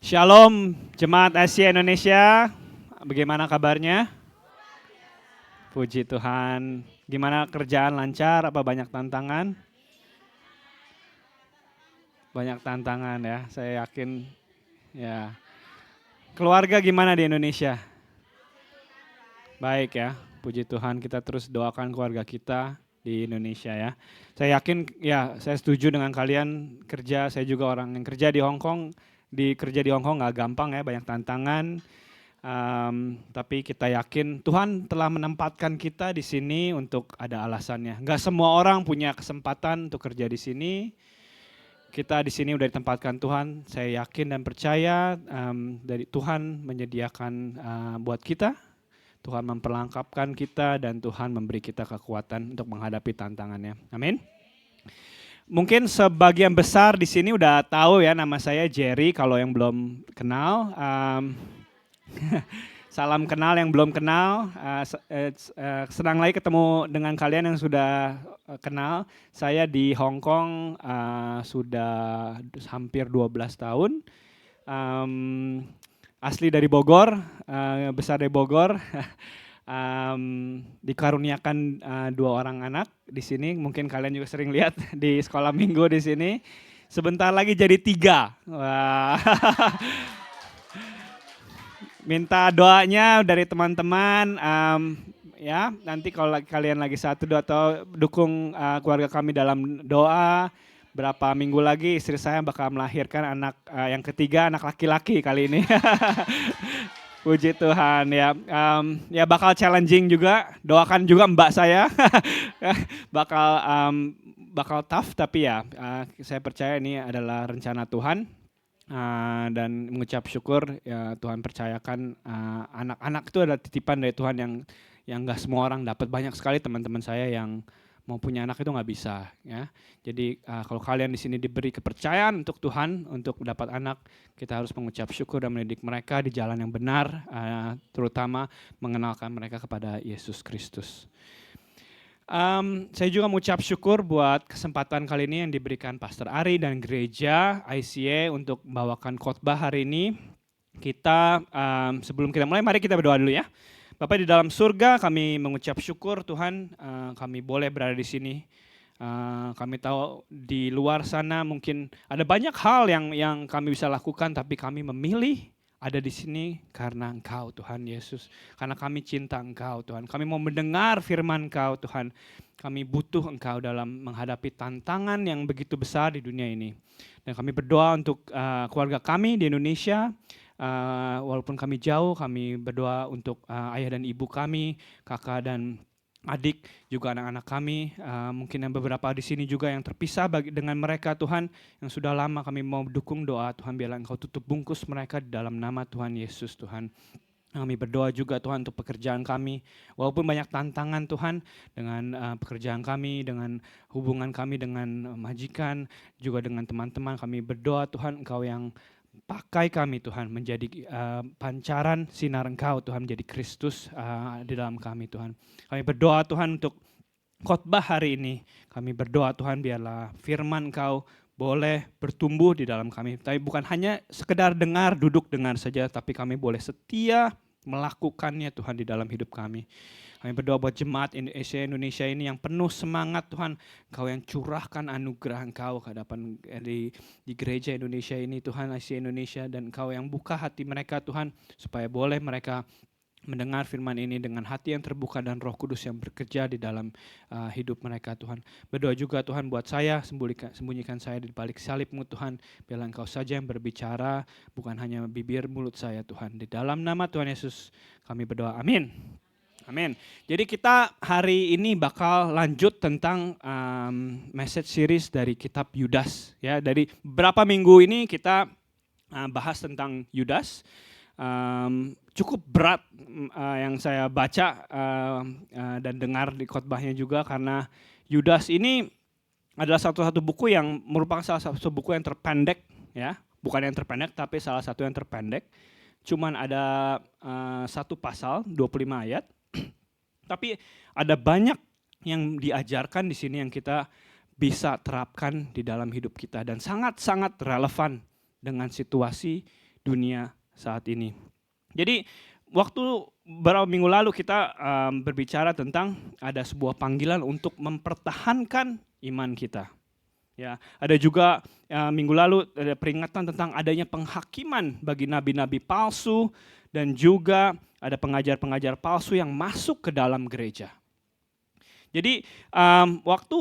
Shalom Jemaat Asia Indonesia, bagaimana kabarnya? Puji Tuhan. Gimana kerjaan lancar, apa banyak tantangan? Banyak tantangan ya, saya yakin ya. Keluarga gimana di Indonesia? Baik ya, puji Tuhan, kita terus doakan keluarga kita di Indonesia ya. Saya yakin ya, saya setuju dengan kalian kerja, saya juga orang yang kerja di Hong Kong. Kerja di Hong Kong nggak gampang ya, banyak tantangan. Tapi kita yakin Tuhan telah menempatkan kita di sini untuk ada alasannya. Nggak semua orang punya kesempatan untuk kerja di sini. Kita di sini udah ditempatkan Tuhan. Saya yakin dan percaya dari Tuhan menyediakan buat kita. Tuhan memperlengkapkan kita dan Tuhan memberi kita kekuatan untuk menghadapi tantangannya. Amin. Mungkin sebagian besar di sini udah tahu ya, nama saya Jerry. Kalau yang belum kenal, salam kenal yang belum kenal. Senang lagi ketemu dengan kalian yang sudah kenal. Saya di Hong Kong sudah hampir 12 tahun. Asli dari Bogor, besar dari Bogor. Dikaruniakan 2 orang anak di sini. Mungkin kalian juga sering lihat di sekolah minggu di sini. Sebentar lagi jadi 3. Wah. Minta doanya dari teman-teman. Ya, nanti kalau kalian lagi satu atau dukung keluarga kami dalam doa. Berapa minggu lagi istri saya bakal melahirkan anak yang ketiga, anak laki-laki kali ini. Puji Tuhan ya. Ya bakal challenging juga. Doakan juga mbak saya. bakal tough, tapi ya saya percaya ini adalah rencana Tuhan. Dan mengucap syukur ya, Tuhan percayakan anak-anak itu adalah titipan dari Tuhan yang nggak semua orang dapat. Banyak sekali teman-teman saya yang mau punya anak itu nggak bisa ya. Jadi kalau kalian di sini diberi kepercayaan untuk Tuhan untuk dapat anak, kita harus mengucap syukur dan mendidik mereka di jalan yang benar, terutama mengenalkan mereka kepada Yesus Kristus. Saya juga mengucap syukur buat kesempatan kali ini yang diberikan Pastor Ari dan gereja ICA untuk membawakan khotbah hari ini. Kita sebelum kita mulai, mari kita berdoa dulu ya. Bapak di dalam surga, kami mengucap syukur Tuhan, kami boleh berada di sini. Kami tahu di luar sana mungkin ada banyak hal yang kami bisa lakukan, tapi kami memilih ada di sini karena Engkau Tuhan Yesus. Karena kami cinta Engkau Tuhan. Kami mau mendengar firman Engkau Tuhan. Kami butuh Engkau dalam menghadapi tantangan yang begitu besar di dunia ini. Dan kami berdoa untuk keluarga kami di Indonesia. Walaupun kami jauh, kami berdoa untuk ayah dan ibu kami, kakak dan adik, juga anak-anak kami. Mungkin yang beberapa di sini juga yang terpisah dengan mereka Tuhan, yang sudah lama kami mau dukung doa Tuhan, biarlah Engkau tutup bungkus mereka di dalam nama Tuhan Yesus Tuhan. Kami berdoa juga Tuhan untuk pekerjaan kami, walaupun banyak tantangan Tuhan dengan pekerjaan kami, dengan hubungan kami dengan majikan, juga dengan teman-teman. Kami berdoa Tuhan Engkau yang pakai kami Tuhan menjadi pancaran sinar Engkau Tuhan, menjadi Kristus di dalam kami Tuhan. Kami berdoa Tuhan untuk khotbah hari ini. Kami berdoa Tuhan biarlah firman Engkau boleh bertumbuh di dalam kami. Tapi bukan hanya sekedar dengar, duduk dengar saja, tapi kami boleh setia melakukannya Tuhan di dalam hidup kami. Kami berdoa buat jemaat Asia Indonesia ini yang penuh semangat Tuhan. Engkau yang curahkan anugerah Engkau ke hadapan di gereja Indonesia ini Tuhan, Asia Indonesia. Dan Engkau yang buka hati mereka Tuhan, supaya boleh mereka mendengar firman ini dengan hati yang terbuka dan Roh Kudus yang bekerja di dalam hidup mereka Tuhan. Berdoa juga Tuhan buat saya, sembunyikan saya di balik salib-Mu Tuhan. Biarlah Engkau saja yang berbicara, bukan hanya bibir mulut saya Tuhan. Di dalam nama Tuhan Yesus kami berdoa, amin. Amin. Jadi kita hari ini bakal lanjut tentang message series dari kitab Yudas. Ya, dari beberapa minggu ini kita bahas tentang Yudas. Cukup berat yang saya baca dan dengar di khotbahnya juga, karena Yudas ini adalah satu buku yang merupakan salah satu buku yang terpendek, ya, bukan yang terpendek tapi salah satu yang terpendek. Cuman ada satu pasal 25 ayat, tapi ada banyak yang diajarkan di sini yang kita bisa terapkan di dalam hidup kita dan sangat-sangat relevan dengan situasi dunia saat ini. Jadi waktu beberapa minggu lalu kita berbicara tentang ada sebuah panggilan untuk mempertahankan iman kita. Ya, ada juga minggu lalu ada peringatan tentang adanya penghakiman bagi nabi-nabi palsu dan juga ada pengajar-pengajar palsu yang masuk ke dalam gereja. Jadi waktu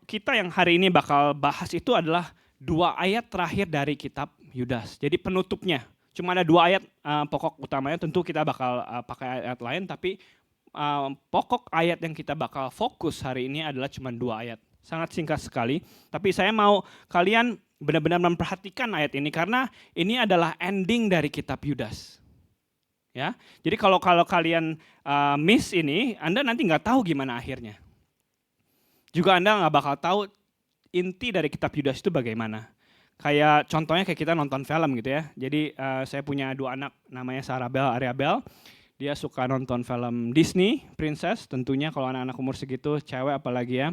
kita yang hari ini bakal bahas itu adalah 2 ayat terakhir dari kitab Yudas. Jadi penutupnya. Cuma ada 2 ayat pokok utamanya, tentu kita bakal pakai ayat lain, tapi pokok ayat yang kita bakal fokus hari ini adalah cuma 2 ayat. Sangat singkat sekali, tapi saya mau kalian benar-benar memperhatikan ayat ini karena ini adalah ending dari kitab Yudas. Ya, jadi kalau kalian miss ini, Anda nanti nggak tahu gimana akhirnya. Juga Anda nggak bakal tahu inti dari kitab Yudas itu bagaimana. Kayak contohnya kayak kita nonton film gitu ya. Jadi saya punya 2 anak namanya Sarah Bell, Arya Bell. Dia suka nonton film Disney, Princess tentunya kalau anak-anak umur segitu, cewek apalagi ya.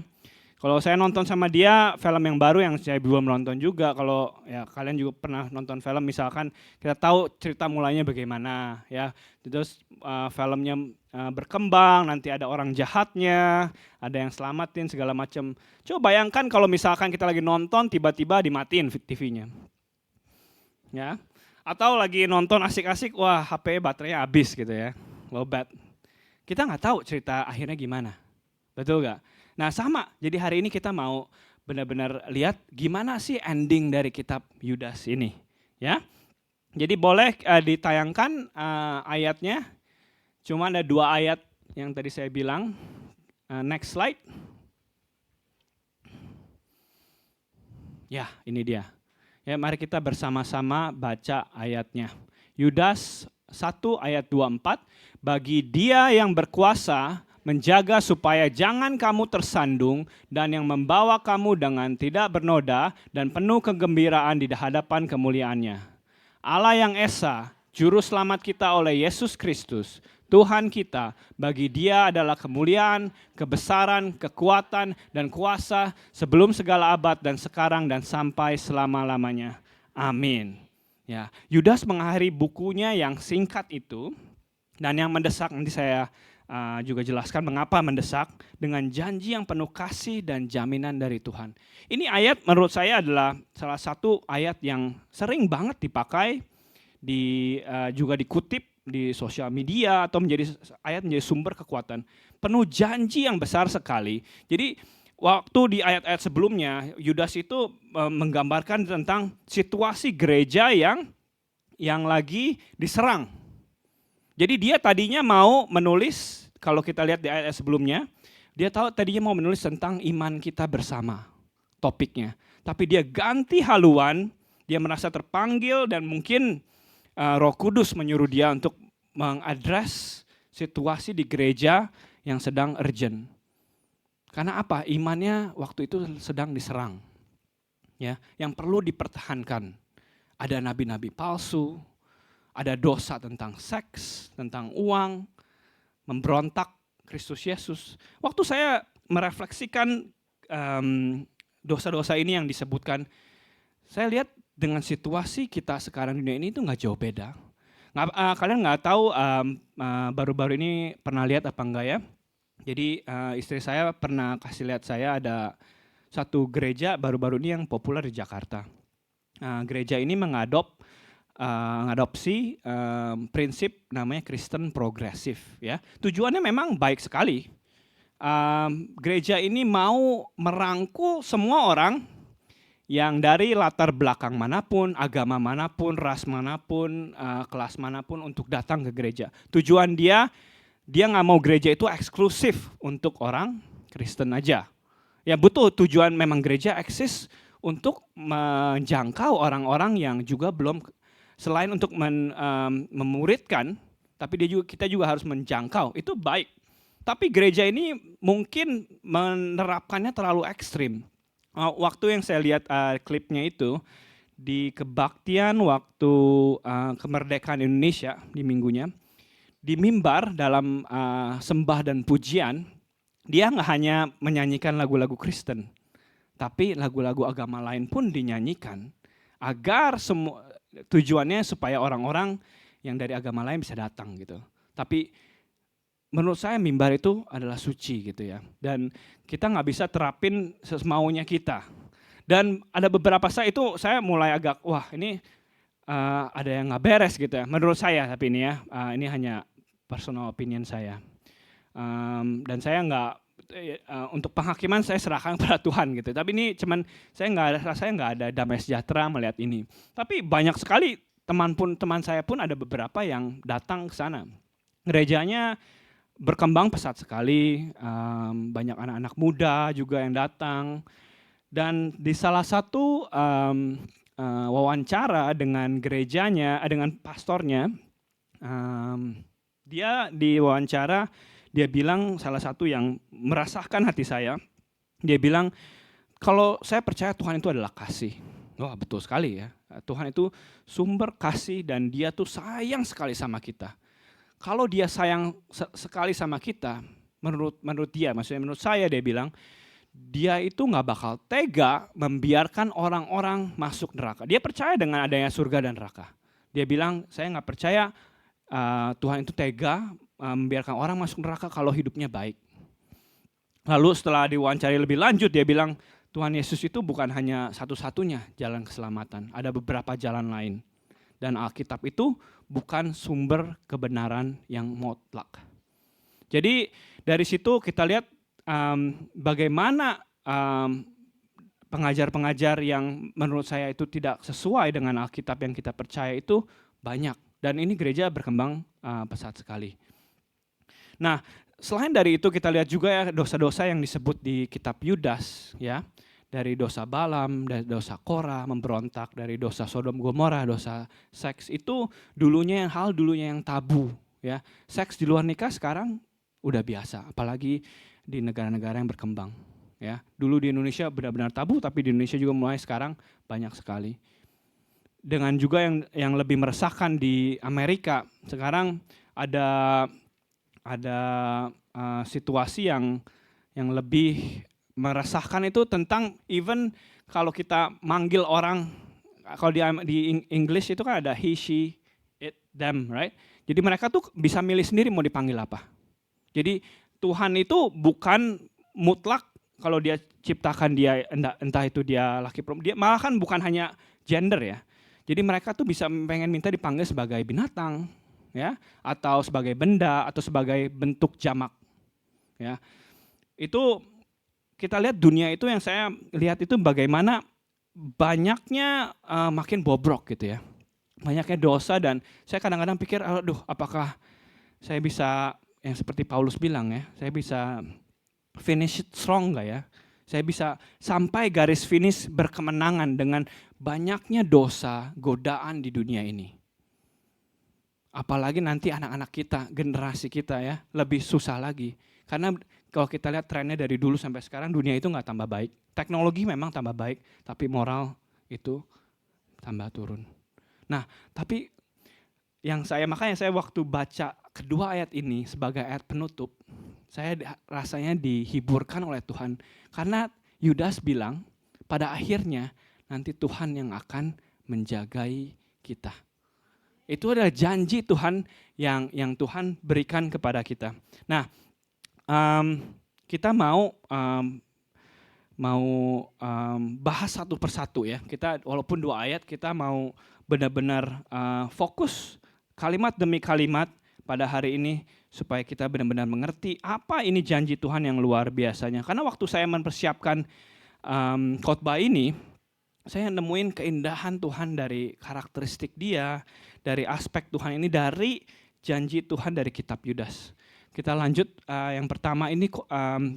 Kalau saya nonton sama dia film yang baru yang saya belum nonton juga, kalau ya kalian juga pernah nonton film misalkan kita tahu cerita mulainya bagaimana ya. Terus filmnya berkembang, nanti ada orang jahatnya, ada yang selamatin segala macam. Coba bayangkan kalau misalkan kita lagi nonton tiba-tiba dimatiin TV-nya. Ya. Atau lagi nonton asik-asik, wah HP baterainya habis gitu ya. Lowbat. Kita nggak tahu cerita akhirnya gimana. Betul nggak? Nah sama, jadi hari ini kita mau benar-benar lihat gimana sih ending dari kitab Yudas ini. Ya, jadi boleh ditayangkan ayatnya, cuma ada 2 ayat yang tadi saya bilang. Next slide. Ya, ini dia. Ya, mari kita bersama-sama baca ayatnya. Yudas 1 ayat 24, bagi dia yang berkuasa menjaga supaya jangan kamu tersandung dan yang membawa kamu dengan tidak bernoda dan penuh kegembiraan di hadapan kemuliaannya. Allah yang Esa, Juru Selamat kita oleh Yesus Kristus, Tuhan kita, bagi dia adalah kemuliaan, kebesaran, kekuatan, dan kuasa sebelum segala abad dan sekarang dan sampai selama-lamanya. Amin. Ya, Yudas mengakhiri bukunya yang singkat itu, dan yang mendesak nanti saya juga jelaskan mengapa mendesak, dengan janji yang penuh kasih dan jaminan dari Tuhan. Ini ayat menurut saya adalah salah satu ayat yang sering banget dipakai, juga dikutip di sosial media atau menjadi sumber kekuatan. Penuh janji yang besar sekali. Jadi waktu di ayat-ayat sebelumnya Yudas itu menggambarkan tentang situasi gereja yang lagi diserang. Jadi dia tadinya mau menulis, kalau kita lihat di ayat sebelumnya, dia tahu tadinya mau menulis tentang iman kita bersama, topiknya. Tapi dia ganti haluan, dia merasa terpanggil dan mungkin Roh Kudus menyuruh dia untuk mengadres situasi di gereja yang sedang urgent. Karena apa? Imannya waktu itu sedang diserang. Ya, yang perlu dipertahankan. Ada nabi-nabi palsu, ada dosa tentang seks, tentang uang, memberontak Kristus Yesus. Waktu saya merefleksikan dosa-dosa ini yang disebutkan, saya lihat dengan situasi kita sekarang di dunia ini itu nggak jauh beda. Kalian nggak tahu baru-baru ini pernah lihat apa enggak ya? Jadi istri saya pernah kasih lihat saya ada satu gereja baru-baru ini yang populer di Jakarta. Gereja ini mengadopsi prinsip namanya Kristen progresif ya. Tujuannya memang baik sekali. Gereja ini mau merangkul semua orang yang dari latar belakang manapun, agama manapun, ras manapun, kelas manapun untuk datang ke gereja. Tujuan dia nggak mau gereja itu eksklusif untuk orang Kristen aja. Ya betul, tujuan memang gereja eksis untuk menjangkau orang-orang yang juga belum, selain untuk memuridkan, tapi kita juga harus menjangkau, itu baik. Tapi gereja ini mungkin menerapkannya terlalu ekstrim. Waktu yang saya lihat klipnya itu, di kebaktian waktu kemerdekaan Indonesia di minggunya, di mimbar dalam sembah dan pujian, dia nggak hanya menyanyikan lagu-lagu Kristen, tapi lagu-lagu agama lain pun dinyanyikan, agar semua tujuannya supaya orang-orang yang dari agama lain bisa datang gitu. Tapi menurut saya mimbar itu adalah suci gitu ya. Dan kita nggak bisa terapin semaunya kita. Dan ada beberapa saat itu saya mulai agak, wah ini ada yang nggak beres gitu ya. Menurut saya tapi ini ya, ini hanya personal opinion saya. Dan saya nggak, untuk penghakiman saya serahkan kepada Tuhan gitu. Tapi ini cuman rasanya nggak ada damai sejahtera melihat ini. Tapi banyak sekali teman saya pun ada beberapa yang datang ke sana. Gerejanya berkembang pesat sekali, banyak anak-anak muda juga yang datang. Dan di salah satu wawancara dengan gerejanya, dengan pastornya, dia diwawancara, dia bilang salah satu yang merasakan hati saya, dia bilang, kalau saya percaya Tuhan itu adalah kasih. Wah betul sekali ya, Tuhan itu sumber kasih dan dia tuh sayang sekali sama kita. Kalau dia sayang sekali sama kita, menurut dia, maksudnya menurut saya dia bilang, dia itu nggak bakal tega membiarkan orang-orang masuk neraka. Dia percaya dengan adanya surga dan neraka. Dia bilang, saya nggak percaya Tuhan itu tega membiarkan orang masuk neraka kalau hidupnya baik. Lalu setelah diwawancari lebih lanjut, dia bilang, Tuhan Yesus itu bukan hanya satu-satunya jalan keselamatan. Ada beberapa jalan lain. Dan Alkitab itu bukan sumber kebenaran yang mutlak. Jadi dari situ kita lihat bagaimana pengajar-pengajar yang menurut saya itu tidak sesuai dengan Alkitab yang kita percaya itu banyak. Dan ini gereja berkembang pesat sekali. Nah, selain dari itu kita lihat juga ya dosa-dosa yang disebut di kitab Yudas ya. Dari dosa Balaam, dari dosa Korah, memberontak, dari dosa Sodom Gomora, dosa seks itu dulunya yang tabu ya. Seks di luar nikah sekarang udah biasa, apalagi di negara-negara yang berkembang ya. Dulu di Indonesia benar-benar tabu, tapi di Indonesia juga mulai sekarang banyak sekali. Dengan juga yang lebih meresahkan di Amerika, sekarang ada situasi yang lebih meresahkan itu tentang even kalau kita manggil orang, kalau di English itu kan ada he, she, it, them, right? Jadi mereka tuh bisa milih sendiri mau dipanggil apa. Jadi Tuhan itu bukan mutlak kalau dia ciptakan dia, entah itu dia laki perempuan, dia malah kan bukan hanya gender ya. Jadi mereka tuh bisa pengen minta dipanggil sebagai binatang ya, atau sebagai benda, atau sebagai bentuk jamak ya. Itu kita lihat dunia itu, yang saya lihat itu bagaimana banyaknya makin bobrok gitu ya. Banyaknya dosa, dan saya kadang-kadang pikir, aduh apakah saya bisa yang seperti Paulus bilang ya, saya bisa finish it strong nggak ya? Saya bisa sampai garis finish berkemenangan dengan banyaknya dosa, godaan di dunia ini. Apalagi nanti anak-anak kita, generasi kita ya, lebih susah lagi. Karena kalau kita lihat trennya dari dulu sampai sekarang, dunia itu nggak tambah baik. Teknologi memang tambah baik, tapi moral itu tambah turun. Nah, tapi makanya saya waktu baca kedua ayat ini sebagai ayat penutup, saya rasanya dihiburkan oleh Tuhan. Karena Yudas bilang, pada akhirnya nanti Tuhan yang akan menjagai kita. Itu adalah janji Tuhan yang Tuhan berikan kepada kita. Nah, kita mau bahas satu persatu ya. Kita walaupun 2 ayat, kita mau benar-benar fokus kalimat demi kalimat pada hari ini supaya kita benar-benar mengerti apa ini janji Tuhan yang luar biasanya. Karena waktu saya mempersiapkan khotbah ini, saya nemuin keindahan Tuhan dari karakteristik Dia, dari aspek Tuhan ini, dari janji Tuhan dari kitab Yudas. Kita lanjut, yang pertama ini,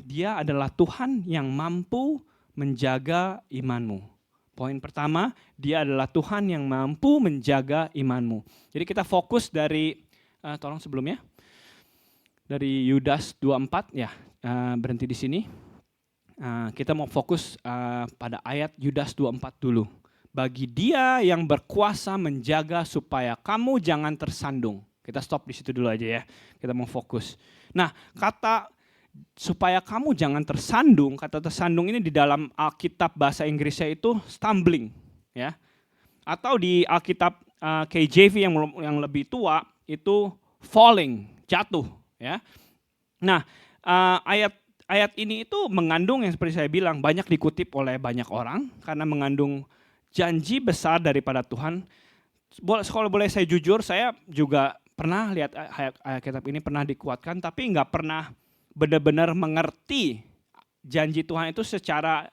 Dia adalah Tuhan yang mampu menjaga imanmu. Poin pertama, Dia adalah Tuhan yang mampu menjaga imanmu. Jadi kita fokus dari, tolong sebelumnya, dari Yudas 24 ya, berhenti di sini. Kita mau fokus pada ayat Yudas 24 dulu. Bagi Dia yang berkuasa menjaga supaya kamu jangan tersandung. Kita stop di situ dulu aja ya. Kita mau fokus. Nah, kata supaya kamu jangan tersandung, kata tersandung ini di dalam Alkitab bahasa Inggrisnya itu stumbling, ya. Atau di Alkitab KJV yang lebih tua itu falling, jatuh ya. Nah, ayat ini itu mengandung yang seperti saya bilang banyak dikutip oleh banyak orang karena mengandung janji besar daripada Tuhan. Kalau boleh saya jujur, saya juga pernah lihat Alkitab ini, pernah dikuatkan, tapi nggak pernah benar-benar mengerti janji Tuhan itu secara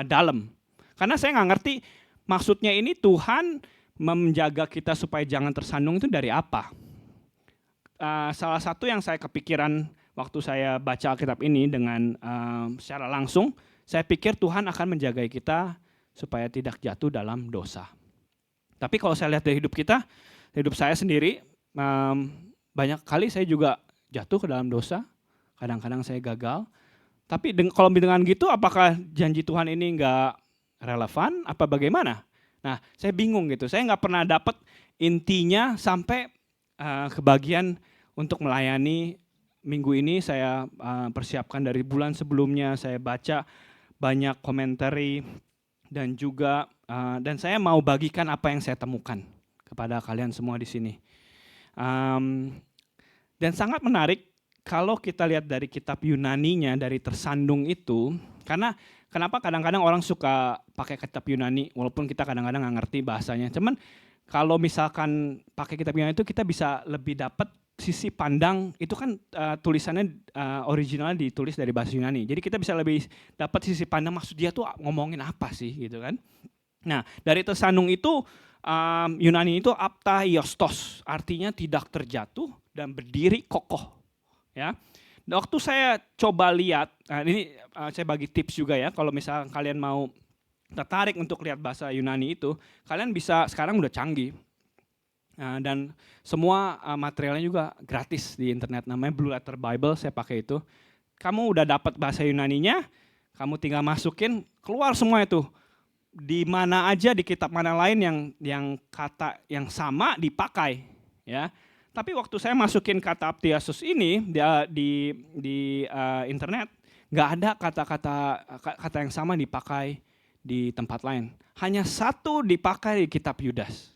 dalam. Karena saya nggak ngerti maksudnya ini Tuhan menjaga kita supaya jangan tersandung itu dari apa. Salah satu yang saya kepikiran waktu saya baca Alkitab ini dengan secara langsung, saya pikir Tuhan akan menjaga kita supaya tidak jatuh dalam dosa. Tapi kalau saya lihat dari hidup saya sendiri, banyak kali saya juga jatuh ke dalam dosa, kadang-kadang saya gagal. Tapi kalau dengan gitu, apakah janji Tuhan ini nggak relevan, apa bagaimana? Nah, saya bingung gitu. Saya nggak pernah dapat intinya sampai ke bagian untuk melayani. Minggu ini saya persiapkan dari bulan sebelumnya. Saya baca banyak komentari dan juga dan saya mau bagikan apa yang saya temukan kepada kalian semua di sini. Dan sangat menarik kalau kita lihat dari kitab Yunaninya, dari tersandung itu, karena kenapa kadang-kadang orang suka pakai kitab Yunani, walaupun kita kadang-kadang nggak ngerti bahasanya. Cuman kalau misalkan pakai kitab Yunani itu kita bisa lebih dapat sisi pandang, itu kan tulisannya originalnya ditulis dari bahasa Yunani. Jadi kita bisa lebih dapat sisi pandang maksud dia tuh ngomongin apa sih gitu kan. Nah, dari tersandung itu Yunani itu aptaiostos, artinya tidak terjatuh dan berdiri kokoh. Ya, waktu saya coba lihat, ini saya bagi tips juga ya, kalau misalnya kalian mau tertarik untuk lihat bahasa Yunani itu, kalian bisa, sekarang udah canggih, dan semua materialnya juga gratis di internet, namanya Blue Letter Bible, saya pakai itu. Kamu udah dapat bahasa Yunaninya, kamu tinggal masukin, keluar semua itu. Di mana aja, di kitab mana lain yang kata yang sama dipakai, ya. Tapi waktu saya masukin kata aptaiostos ini di internet, nggak ada kata yang sama dipakai di tempat lain. Hanya satu dipakai di kitab Yudas.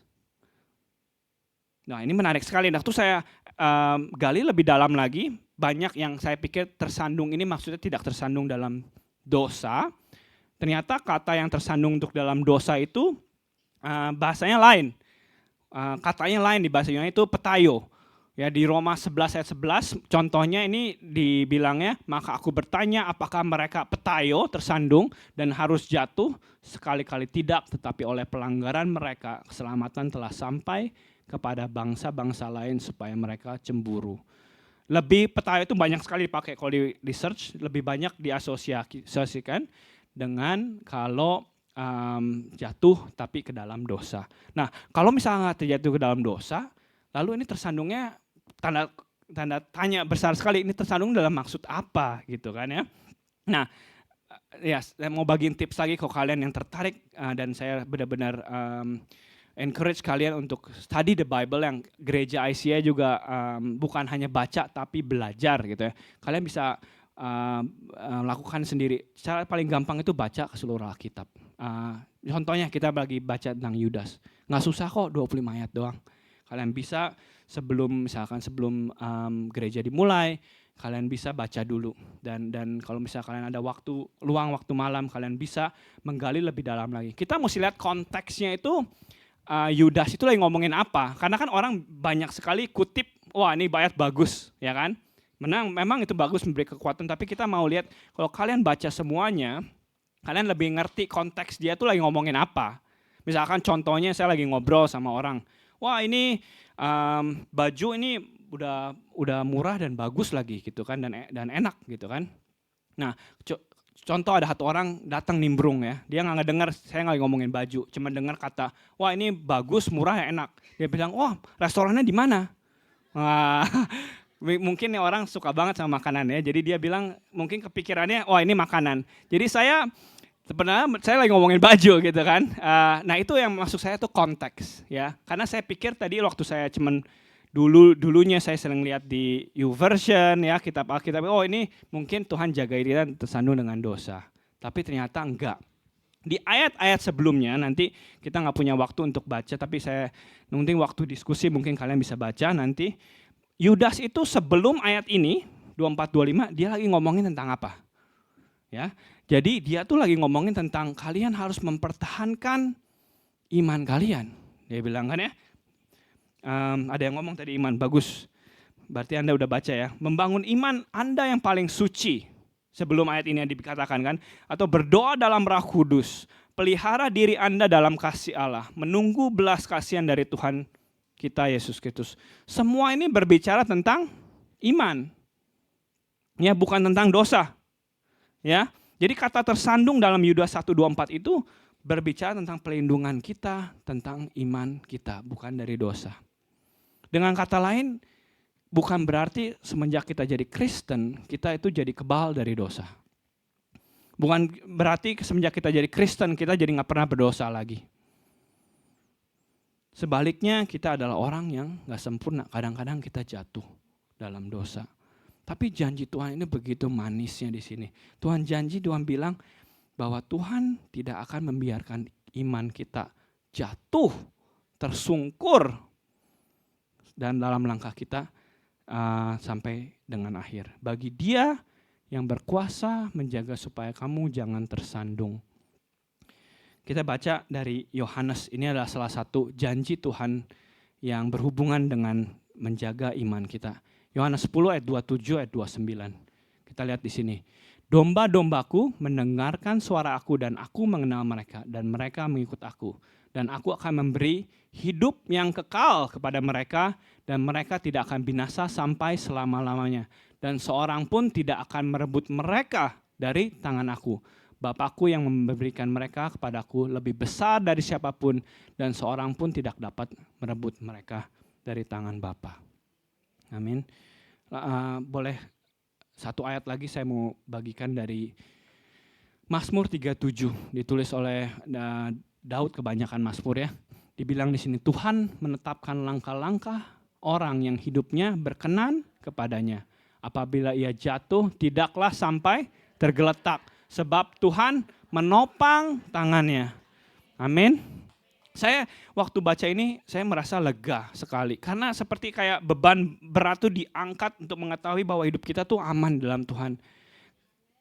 Nah, ini menarik sekali. Waktu saya gali lebih dalam lagi, banyak yang saya pikir tersandung ini maksudnya tidak tersandung dalam dosa. Ternyata kata yang tersandung untuk dalam dosa itu bahasanya lain. Katanya lain di bahasa Yunani itu petaio. Ya, di Roma 11 ayat 11 contohnya ini dibilangnya, maka aku bertanya apakah mereka petaio tersandung dan harus jatuh, sekali-kali tidak, tetapi oleh pelanggaran mereka keselamatan telah sampai kepada bangsa-bangsa lain supaya mereka cemburu. Lebih petaio itu banyak sekali dipakai kalau di search, lebih banyak diasosiasikan dengan kalau jatuh tapi ke dalam dosa. Nah, kalau misalnya terjatuh ke dalam dosa, lalu ini tersandungnya tanda tanya besar sekali, ini tersandung dalam maksud apa gitu kan ya. Nah, ya saya mau bagiin tips lagi ke kalian yang tertarik dan saya benar-benar encourage kalian untuk study the Bible, yang gereja ICA juga bukan hanya baca tapi belajar gitu ya. Kalian bisa lakukan sendiri. Cara paling gampang itu baca keseluruhan Alkitab. Contohnya kita lagi baca tentang Yudas. Nggak susah kok, 25 ayat doang. Kalian bisa sebelum gereja dimulai, kalian bisa baca dulu. Dan kalau misalnya kalian ada waktu luang, waktu malam, kalian bisa menggali lebih dalam lagi. Kita mesti lihat konteksnya itu, Yudas itu lagi ngomongin apa. Karena kan orang banyak sekali kutip, wah ini ayat bagus, ya kan. Memang itu bagus, memberi kekuatan, tapi kita mau lihat kalau kalian baca semuanya, kalian lebih ngerti konteks dia tuh lagi ngomongin apa. Misalkan contohnya saya lagi ngobrol sama orang, wah ini baju ini udah murah dan bagus lagi gitu kan, dan enak gitu kan. Nah, contoh ada satu orang datang nimbrung ya, dia nggak ngedengar saya nggak ngomongin baju, cuma dengar kata, wah ini bagus, murah, enak. Dia bilang, wah restorannya di mana? Wah, mungkin nih orang suka banget sama makanan ya, jadi dia bilang mungkin kepikirannya, wah ini makanan. Jadi sebenarnya saya lagi ngomongin baju gitu kan. Nah itu yang masuk saya tuh konteks ya. Karena saya pikir tadi waktu saya cuman dulunya saya sering lihat di YouVersion ya, kitab Alkitab, oh ini mungkin Tuhan jaga kita tersandung dengan dosa. Tapi ternyata enggak. Di ayat-ayat sebelumnya, nanti kita nggak punya waktu untuk baca, tapi saya mungkin waktu diskusi mungkin kalian bisa baca nanti. Yudas itu sebelum ayat ini, 24-25, dia lagi ngomongin tentang apa? Ya, jadi dia tuh lagi ngomongin tentang kalian harus mempertahankan iman kalian. Dia bilang kan ya, ada yang ngomong tadi iman, bagus. Berarti Anda udah baca ya. Membangun iman Anda yang paling suci. Sebelum ayat ini dikatakan kan. Atau berdoa dalam Roh Kudus. Pelihara diri Anda dalam kasih Allah. Menunggu belas kasihan dari Tuhan kita Yesus Kristus. Semua ini berbicara tentang iman. Ya, bukan tentang dosa. Ya. Jadi kata tersandung dalam Yudas 1:24 itu berbicara tentang pelindungan kita, tentang iman kita, bukan dari dosa. Dengan kata lain, bukan berarti semenjak kita jadi Kristen, kita itu jadi kebal dari dosa. Bukan berarti semenjak kita jadi Kristen, kita jadi nggak pernah berdosa lagi. Sebaliknya, kita adalah orang yang nggak sempurna. Kadang-kadang kita jatuh dalam dosa. Tapi janji Tuhan ini begitu manisnya di sini. Tuhan janji, Tuhan bilang bahwa Tuhan tidak akan membiarkan iman kita jatuh, tersungkur, dan dalam langkah kita sampai dengan akhir. Bagi Dia yang berkuasa menjaga supaya kamu jangan tersandung. Kita baca dari Yohanes, ini adalah salah satu janji Tuhan yang berhubungan dengan menjaga iman kita. Yohanes 10 ayat 27 ayat 29. Kita lihat di sini. Domba-dombaku mendengarkan suara aku dan aku mengenal mereka dan mereka mengikut aku. Dan aku akan memberi hidup yang kekal kepada mereka dan mereka tidak akan binasa sampai selama-lamanya. Dan seorang pun tidak akan merebut mereka dari tangan aku. Bapakku yang memberikan mereka kepadaku lebih besar dari siapapun dan seorang pun tidak dapat merebut mereka dari tangan Bapa. Amin. Boleh satu ayat lagi saya mau bagikan dari Mazmur 37, ditulis oleh Daud, kebanyakan Mazmur ya. Dibilang di sini, Tuhan menetapkan langkah-langkah orang yang hidupnya berkenan kepadanya. Apabila ia jatuh, tidaklah sampai tergeletak. Sebab Tuhan menopang tangannya. Amin. Saya waktu baca ini, saya merasa lega sekali. Karena seperti kayak beban berat itu diangkat untuk mengetahui bahwa hidup kita tuh aman dalam Tuhan.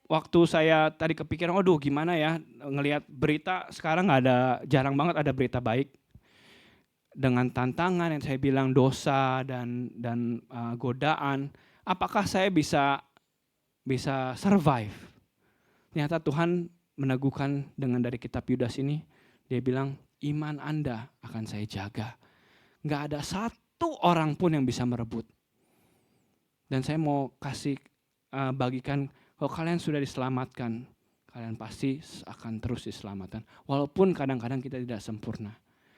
Waktu saya tadi kepikiran, aduh gimana ya ngelihat berita sekarang nggak ada, jarang banget ada berita baik. Dengan tantangan yang saya bilang dosa dan godaan, apakah saya bisa survive? Ternyata Tuhan meneguhkan dengan dari kitab Yudas ini, dia bilang iman Anda akan saya jaga. Nggak ada satu orang pun yang bisa merebut. Dan saya mau kasih bagikan, kalau kalian sudah diselamatkan, kalian pasti akan terus diselamatkan. Walaupun kadang-kadang kita tidak sempurna.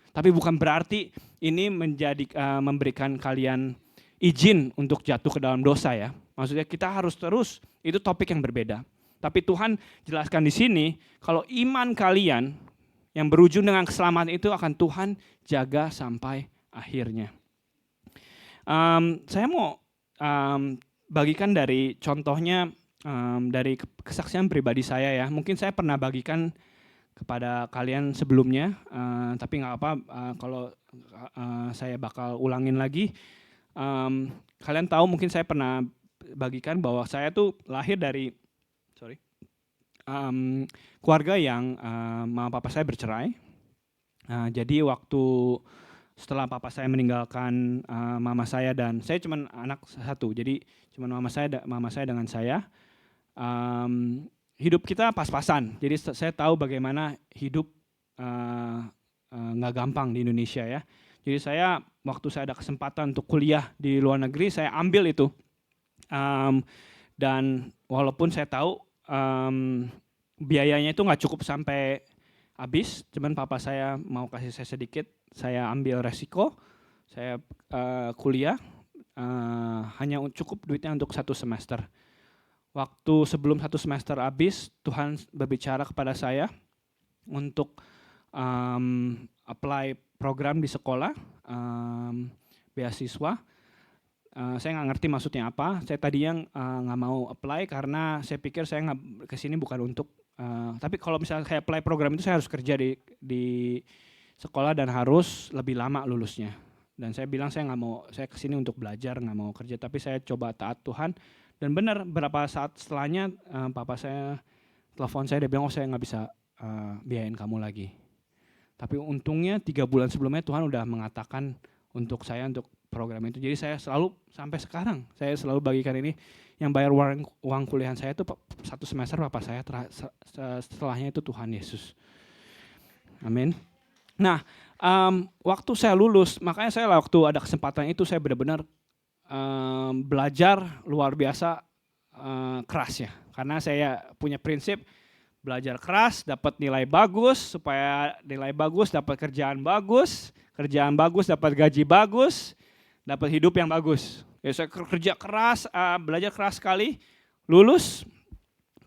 Tapi bukan berarti ini memberikan kalian izin untuk jatuh ke dalam dosa ya. Maksudnya kita harus terus, itu topik yang berbeda. Tapi Tuhan jelaskan di sini, kalau iman kalian yang berujung dengan keselamatan itu akan Tuhan jaga sampai akhirnya. Saya mau bagikan dari contohnya dari kesaksian pribadi saya ya. Mungkin saya pernah bagikan kepada kalian sebelumnya, tapi nggak apa kalau saya bakal ulangin lagi. Kalian tahu mungkin saya pernah bagikan bahwa saya tuh lahir dari keluarga yang mama papa saya bercerai. Jadi waktu setelah papa saya meninggalkan mama saya dan saya cuma anak satu, jadi cuma mama saya dengan saya. Hidup kita pas-pasan. Jadi saya tahu bagaimana hidup nggak gampang di Indonesia ya. Jadi saya waktu saya ada kesempatan untuk kuliah di luar negeri, saya ambil itu. Dan walaupun saya tahu biayanya itu nggak cukup sampai habis, cuman papa saya mau kasih saya sedikit, saya ambil resiko, saya kuliah hanya cukup duitnya untuk 1 semester. Waktu sebelum 1 semester habis, Tuhan berbicara kepada saya untuk apply program di sekolah, beasiswa. Saya nggak ngerti maksudnya apa. Saya tadinya nggak mau apply karena saya pikir saya kesini bukan untuk Tapi kalau misalnya saya apply program itu saya harus kerja di sekolah dan harus lebih lama lulusnya. Dan saya bilang saya nggak mau, saya kesini untuk belajar, nggak mau kerja. Tapi saya coba taat Tuhan. Dan benar beberapa saat setelahnya papa saya telepon saya, dia bilang saya nggak bisa biayain kamu lagi. Tapi untungnya 3 bulan sebelumnya Tuhan udah mengatakan untuk saya untuk program itu. Jadi saya selalu sampai sekarang saya selalu bagikan ini, yang bayar uang kuliah saya itu 1 semester papa saya, setelahnya itu Tuhan Yesus. Amin. Nah, waktu saya lulus, makanya saya waktu ada kesempatan itu saya benar-benar belajar luar biasa keras ya. Karena saya punya prinsip belajar keras, dapat nilai bagus, supaya nilai bagus dapat kerjaan bagus dapat gaji bagus, dapat hidup yang bagus. Ya, saya kerja keras, belajar keras sekali, lulus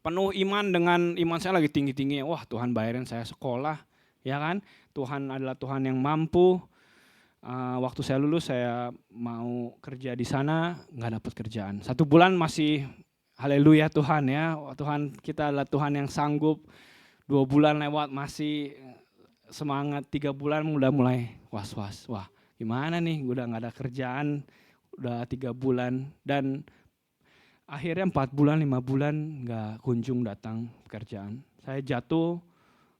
penuh iman, dengan iman saya lagi tinggi-tingginya. Wah, Tuhan bayarin saya sekolah, ya kan? Tuhan adalah Tuhan yang mampu. Waktu saya lulus saya mau kerja di sana, nggak dapat kerjaan. 1 bulan masih haleluya Tuhan ya. Tuhan kita adalah Tuhan yang sanggup. 2 bulan lewat masih semangat, 3 bulan udah mulai was-was. Wah, gimana nih? Udah nggak ada kerjaan, udah 3 bulan, dan akhirnya 4 bulan, 5 bulan nggak kunjung datang pekerjaan. Saya jatuh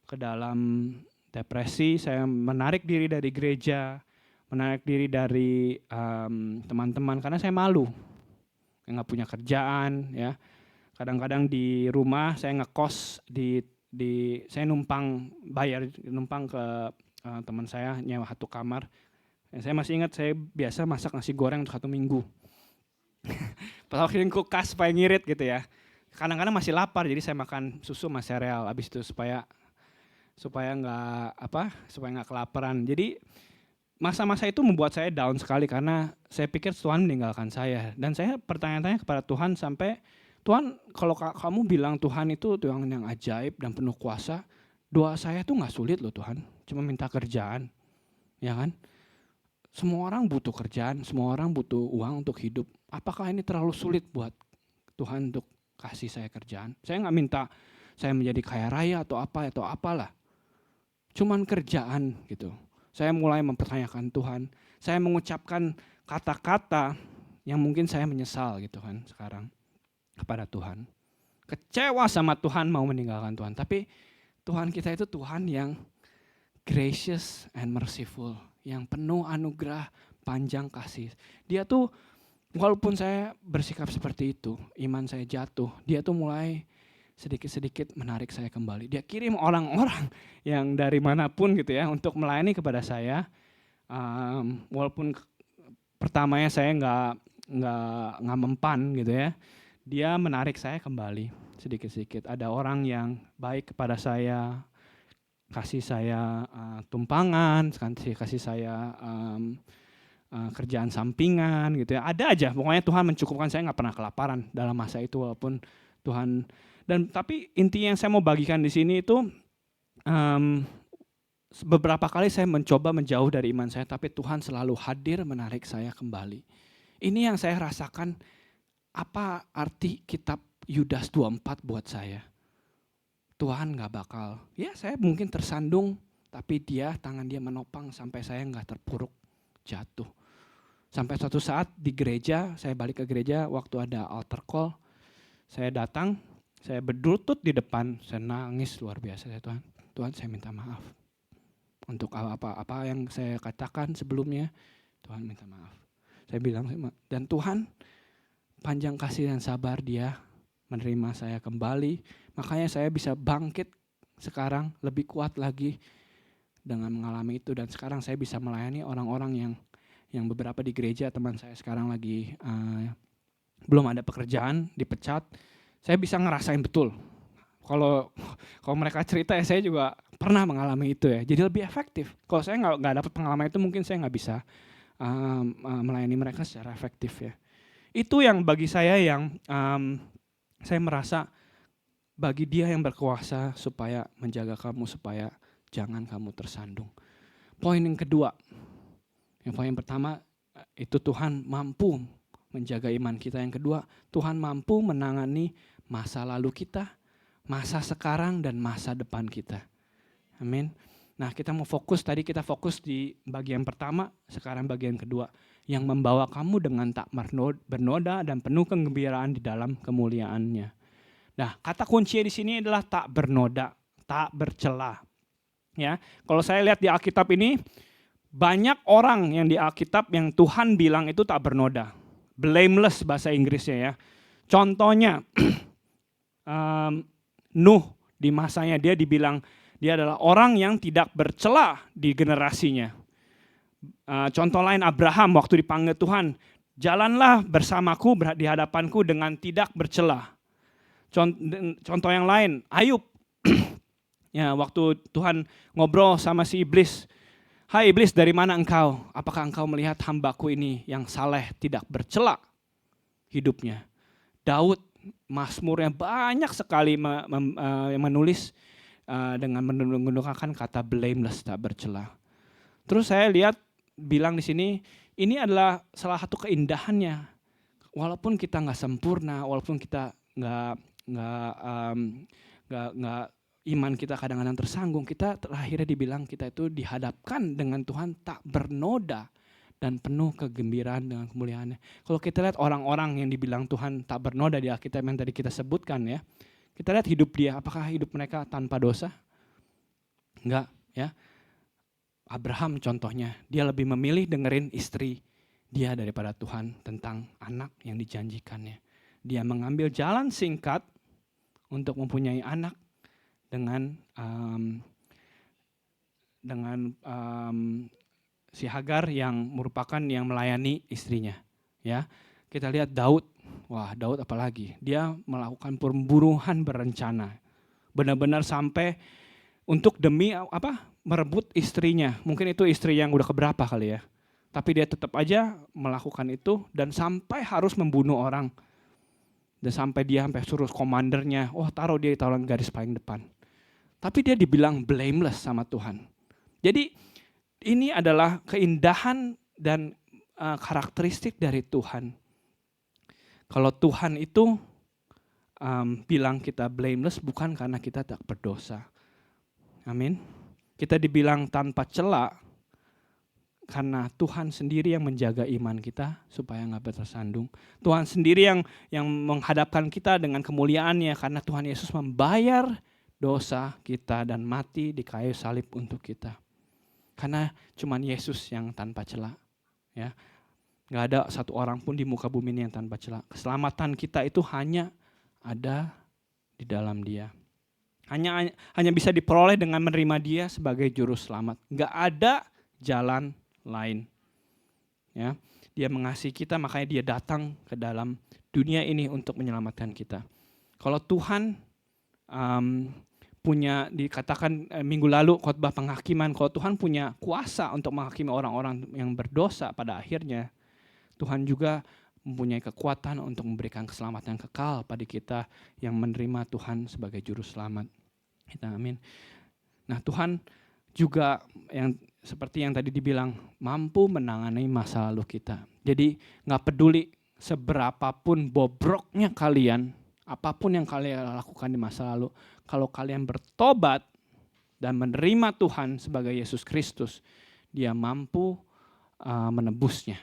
ke dalam depresi, saya menarik diri dari gereja, menarik diri dari teman-teman karena saya malu, nggak punya kerjaan ya. Kadang-kadang di rumah saya ngekos saya numpang ke teman saya, nyewa 1 kamar. Saya masih ingat saya biasa masak nasi goreng untuk 1 minggu. Masukin kulkas supaya ngirit gitu ya. Kadang-kadang masih lapar, jadi saya makan susu sama sereal habis itu supaya nggak kelaparan. Jadi masa-masa itu membuat saya down sekali karena saya pikir Tuhan meninggalkan saya, dan saya bertanya-tanya kepada Tuhan sampai, Tuhan kalau kamu bilang Tuhan itu Tuhan yang ajaib dan penuh kuasa, doa saya tuh nggak sulit loh Tuhan, cuma minta kerjaan, ya kan? Semua orang butuh kerjaan, semua orang butuh uang untuk hidup. Apakah ini terlalu sulit buat Tuhan untuk kasih saya kerjaan? Saya nggak minta saya menjadi kaya raya atau apalah. Cuman kerjaan gitu. Saya mulai mempertanyakan Tuhan. Saya mengucapkan kata-kata yang mungkin saya menyesal gitu kan sekarang kepada Tuhan. Kecewa sama Tuhan, mau meninggalkan Tuhan. Tapi Tuhan kita itu Tuhan yang gracious and merciful, yang penuh anugerah, panjang kasih. Dia tuh walaupun saya bersikap seperti itu, iman saya jatuh, dia tuh mulai sedikit-sedikit menarik saya kembali. Dia kirim orang-orang yang dari manapun gitu ya untuk melayani kepada saya. Walaupun pertamanya saya nggak mempan gitu ya, dia menarik saya kembali sedikit-sedikit. Ada orang yang baik kepada saya, kasih saya tumpangan, kasih saya kerjaan sampingan gitu ya. Ada aja, pokoknya Tuhan mencukupkan, saya nggak pernah kelaparan dalam masa itu walaupun Tuhan. Dan tapi intinya yang saya mau bagikan di sini itu beberapa kali saya mencoba menjauh dari iman saya, tapi Tuhan selalu hadir menarik saya kembali. Ini yang saya rasakan, apa arti kitab Yudas 24 buat saya. Tuhan gak bakal, ya saya mungkin tersandung, tapi tangan dia menopang sampai saya gak terpuruk jatuh. Sampai suatu saat di gereja, saya balik ke gereja waktu ada altar call, saya datang, saya berdutut di depan, saya nangis luar biasa. Tuhan saya minta maaf untuk apa yang saya katakan sebelumnya, Tuhan minta maaf. Saya bilang, dan Tuhan panjang kasih dan sabar, dia menerima saya kembali. Makanya saya bisa bangkit sekarang lebih kuat lagi dengan mengalami itu. Dan sekarang saya bisa melayani orang-orang yang beberapa di gereja, teman saya sekarang lagi belum ada pekerjaan, dipecat. Saya bisa ngerasain betul. Kalau mereka cerita ya, saya juga pernah mengalami itu ya. Jadi lebih efektif. Kalau saya nggak dapat pengalaman itu, mungkin saya nggak bisa melayani mereka secara efektif ya. Itu yang bagi saya yang saya merasa bagi dia yang berkuasa supaya menjaga kamu, supaya jangan kamu tersandung. Poin yang kedua, poin yang pertama itu Tuhan mampu menjaga iman kita. Yang kedua, Tuhan mampu menangani masa lalu kita, Masa sekarang dan masa depan kita. Amin. Nah, kita mau fokus, tadi kita fokus di bagian pertama, sekarang bagian kedua. Yang membawa kamu dengan tak bernoda dan penuh kegembiraan di dalam kemuliaannya. Nah, kata kunci di sini adalah tak bernoda, tak bercela. Ya, kalau saya lihat di Alkitab ini, banyak orang yang di Alkitab yang Tuhan bilang itu tak bernoda. Blameless bahasa Inggrisnya ya. Contohnya, Nuh di masanya dia dibilang dia adalah orang yang tidak bercela di generasinya. Contoh lain Abraham waktu dipanggil Tuhan, jalanlah bersamaku di hadapanku dengan tidak bercela. Contoh yang lain, Ayub. Ya, waktu Tuhan ngobrol sama si iblis, hai iblis, dari mana engkau? Apakah engkau melihat hambaku ini yang saleh tidak bercela hidupnya? Daud, Mazmurnya banyak sekali menulis dengan menggunakan kata blameless, tak bercela. Terus saya lihat bilang di sini, ini adalah salah satu keindahannya. Walaupun kita nggak sempurna, walaupun kita nggak iman kita kadang-kadang tersanggung, kita akhirnya dibilang kita itu dihadapkan dengan Tuhan tak bernoda dan penuh kegembiraan dengan kemuliaannya. Kalau kita lihat orang-orang yang dibilang Tuhan tak bernoda di Alkitab yang tadi kita sebutkan ya, kita lihat hidup dia, apakah hidup mereka tanpa dosa? Enggak ya. Abraham contohnya, dia lebih memilih dengerin istri dia daripada Tuhan tentang anak yang dijanjikannya. Dia mengambil jalan singkat untuk mempunyai anak dengan si Hagar yang merupakan yang melayani istrinya. Ya, kita lihat Daud. Wah, Daud apalagi? Dia melakukan pembunuhan berencana. Benar-benar sampai untuk demi merebut istrinya. Mungkin itu istri yang udah keberapa kali ya. Tapi dia tetap aja melakukan itu dan sampai harus membunuh orang. Dan sampai dia suruh komandernya, taruh dia di garis paling depan. Tapi dia dibilang blameless sama Tuhan. Jadi ini adalah keindahan dan karakteristik dari Tuhan. Kalau Tuhan itu bilang kita blameless bukan karena kita tak berdosa. Amin. Kita dibilang tanpa cela karena Tuhan sendiri yang menjaga iman kita supaya nggak tersandung. Tuhan sendiri yang menghadapkan kita dengan kemuliaannya karena Tuhan Yesus membayar dosa kita dan mati di kayu salib untuk kita. Karena cuman Yesus yang tanpa cela, ya. Nggak ada satu orang pun di muka bumi ini yang tanpa cela. Keselamatan kita itu hanya ada di dalam Dia. Hanya bisa diperoleh dengan menerima Dia sebagai juru selamat. Nggak ada jalan lain. Ya, Dia mengasihi kita, makanya Dia datang ke dalam dunia ini untuk menyelamatkan kita. Kalau Tuhan punya, dikatakan minggu lalu khotbah penghakiman, kalau Tuhan punya kuasa untuk menghakimi orang-orang yang berdosa pada akhirnya, Tuhan juga mempunyai kekuatan untuk memberikan keselamatan kekal pada kita yang menerima Tuhan sebagai juru selamat. Kita amin. Nah, Tuhan juga yang seperti yang tadi dibilang mampu menangani masa lalu kita. Jadi nggak peduli seberapapun bobroknya kalian, apapun yang kalian lakukan di masa lalu, kalau kalian bertobat dan menerima Tuhan sebagai Yesus Kristus, Dia mampu menebusnya.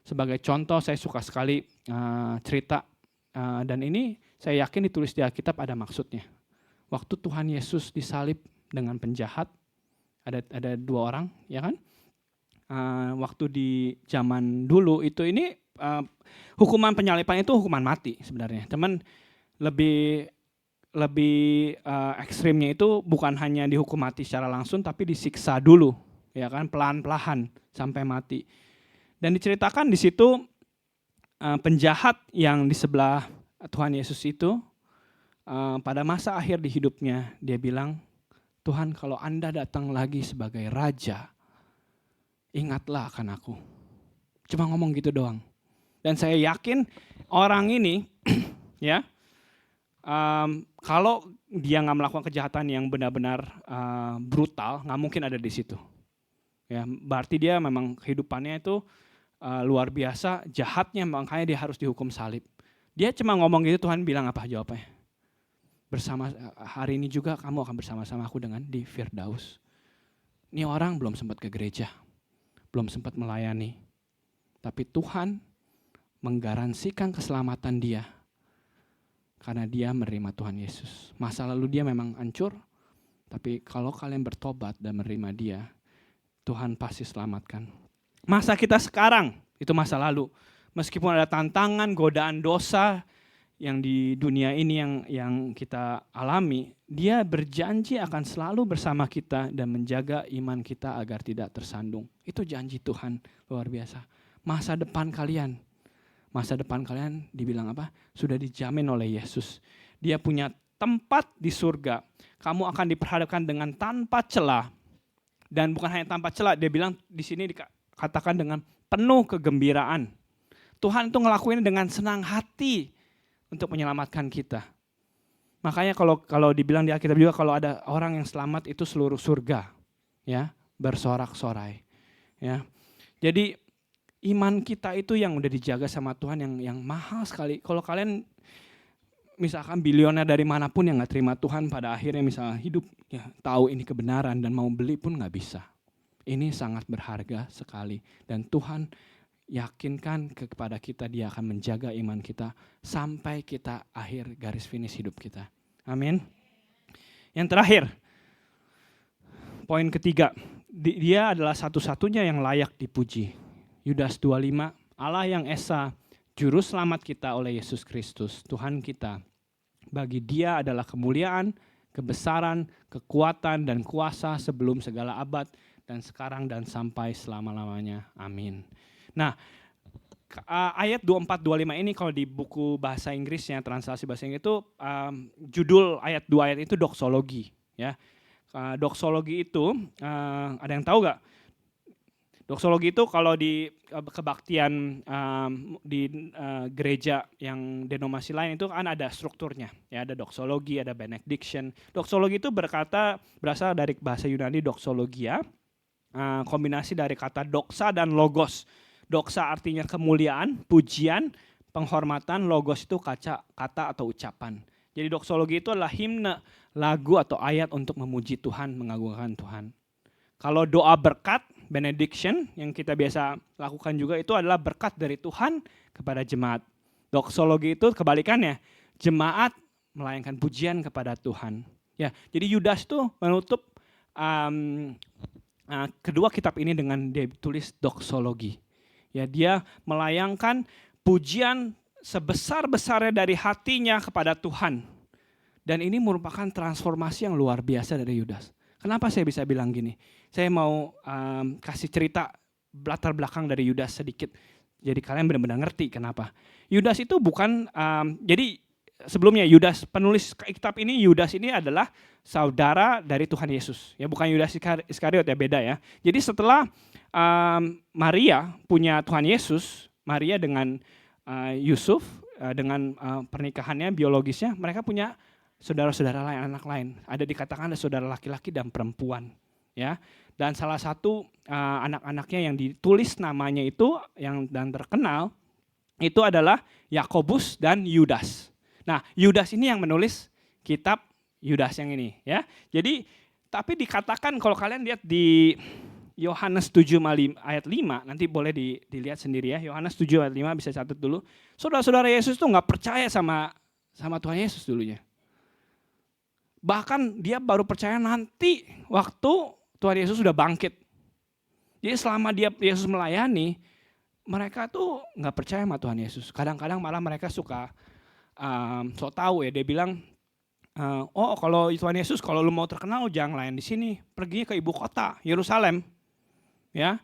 Sebagai contoh, saya suka sekali cerita, dan ini saya yakin ditulis di Alkitab ada maksudnya. Waktu Tuhan Yesus disalib dengan penjahat, ada dua orang, ya kan? Waktu di zaman dulu itu ini hukuman penyaliban itu hukuman mati sebenarnya. Cuman lebih ekstrimnya itu bukan hanya dihukum mati secara langsung, tapi disiksa dulu, ya kan, pelan-pelan sampai mati. Dan diceritakan di situ penjahat yang di sebelah Tuhan Yesus itu pada masa akhir di hidupnya dia bilang, Tuhan, kalau Anda datang lagi sebagai Raja, ingatlah akan aku. Cuma ngomong gitu doang. Dan saya yakin orang ini ya, kalau dia nggak melakukan kejahatan yang benar-benar brutal, nggak mungkin ada di situ. Ya, berarti dia memang kehidupannya itu luar biasa, jahatnya, makanya dia harus dihukum salib. Dia cuma ngomong gitu, Tuhan bilang apa jawabnya? hari ini juga kamu akan bersama-sama aku dengan di Firdaus. Ini orang belum sempat ke gereja, belum sempat melayani. Tapi Tuhan menggaransikan keselamatan dia karena dia menerima Tuhan Yesus. Masa lalu dia memang hancur, tapi kalau kalian bertobat dan menerima dia, Tuhan pasti selamatkan. Masa kita sekarang, itu masa lalu. Meskipun ada tantangan, godaan dosa yang di dunia ini yang kita alami, dia berjanji akan selalu bersama kita dan menjaga iman kita agar tidak tersandung. Itu janji Tuhan, luar biasa. Masa depan kalian dibilang apa? Sudah dijamin oleh Yesus. Dia punya tempat di surga. Kamu akan diperhadapkan dengan tanpa celah. Dan bukan hanya tanpa celah, dia bilang di sini dikatakan dengan penuh kegembiraan. Tuhan itu ngelakuin dengan senang hati untuk menyelamatkan kita. Makanya kalau dibilang di Alkitab juga, kalau ada orang yang selamat itu seluruh surga, ya, bersorak-sorai, ya. Jadi iman kita itu yang udah dijaga sama Tuhan yang mahal sekali. Kalau kalian misalkan bilioner dari manapun yang nggak terima Tuhan, pada akhirnya misalnya hidup ya tahu ini kebenaran dan mau beli pun nggak bisa. Ini sangat berharga sekali dan Tuhan yakinkan kepada kita dia akan menjaga iman kita sampai kita akhir garis finish hidup kita. Amin. Yang terakhir, poin ketiga, dia adalah satu-satunya yang layak dipuji. Yudas 25, Allah yang Esa, Juru Selamat kita oleh Yesus Kristus, Tuhan kita. Bagi dia adalah kemuliaan, kebesaran, kekuatan, dan kuasa sebelum segala abad, dan sekarang dan sampai selama-lamanya. Amin. Nah, ayat 24-25 ini kalau di buku bahasa Inggrisnya, translasi bahasa Inggris itu judul ayat 2 ayat itu doksologi. Ya. Doksologi itu, ada yang tahu gak? Doksologi itu kalau di kebaktian di gereja yang denominasi lain itu kan ada strukturnya. Ya, ada doksologi, ada benediction. Doksologi itu berasal dari bahasa Yunani doksologia, kombinasi dari kata doksa dan logos. Doksa artinya kemuliaan, pujian, penghormatan, logos itu kata atau ucapan. Jadi doksologi itu adalah himne, lagu atau ayat untuk memuji Tuhan, mengagungkan Tuhan. Kalau doa berkat, benediction yang kita biasa lakukan juga itu adalah berkat dari Tuhan kepada jemaat. Doksologi itu kebalikannya, jemaat melayangkan pujian kepada Tuhan. Ya, jadi Yudas itu menutup kedua kitab ini dengan dia tulis doksologi. Ya, dia melayangkan pujian sebesar-besarnya dari hatinya kepada Tuhan. Dan ini merupakan transformasi yang luar biasa dari Yudas. Kenapa saya bisa bilang gini? Saya mau kasih cerita latar belakang dari Yudas sedikit. Jadi kalian benar-benar ngerti kenapa. Yudas itu bukan, jadi sebelumnya Yudas, penulis kitab ini, Yudas ini adalah saudara dari Tuhan Yesus. Ya, bukan Yudas Iskariot ya, beda ya. Jadi setelah Maria punya Tuhan Yesus, Maria dengan Yusuf, dengan pernikahannya biologisnya, mereka punya saudara-saudara lain, anak lain. Ada dikatakan ada saudara laki-laki dan perempuan. Ya, dan salah satu anak-anaknya yang ditulis namanya itu dan terkenal itu adalah Yakobus dan Yudas. Nah, Yudas ini yang menulis kitab Yudas yang ini, ya. Jadi tapi dikatakan kalau kalian lihat di Yohanes 7 ayat 5, nanti boleh dilihat sendiri ya. Yohanes 7 ayat 5 bisa catat dulu. Saudara-saudara Yesus tuh nggak percaya sama Tuhan Yesus dulunya. Bahkan dia baru percaya nanti waktu Tuhan Yesus sudah bangkit. Jadi selama Yesus melayani, mereka tuh nggak percaya sama Tuhan Yesus. Kadang-kadang malah mereka suka sok tahu ya. Dia bilang, oh kalau Tuhan Yesus kalau lu mau terkenal jangan layan di sini, perginya ke ibu kota Yerusalem. Ya,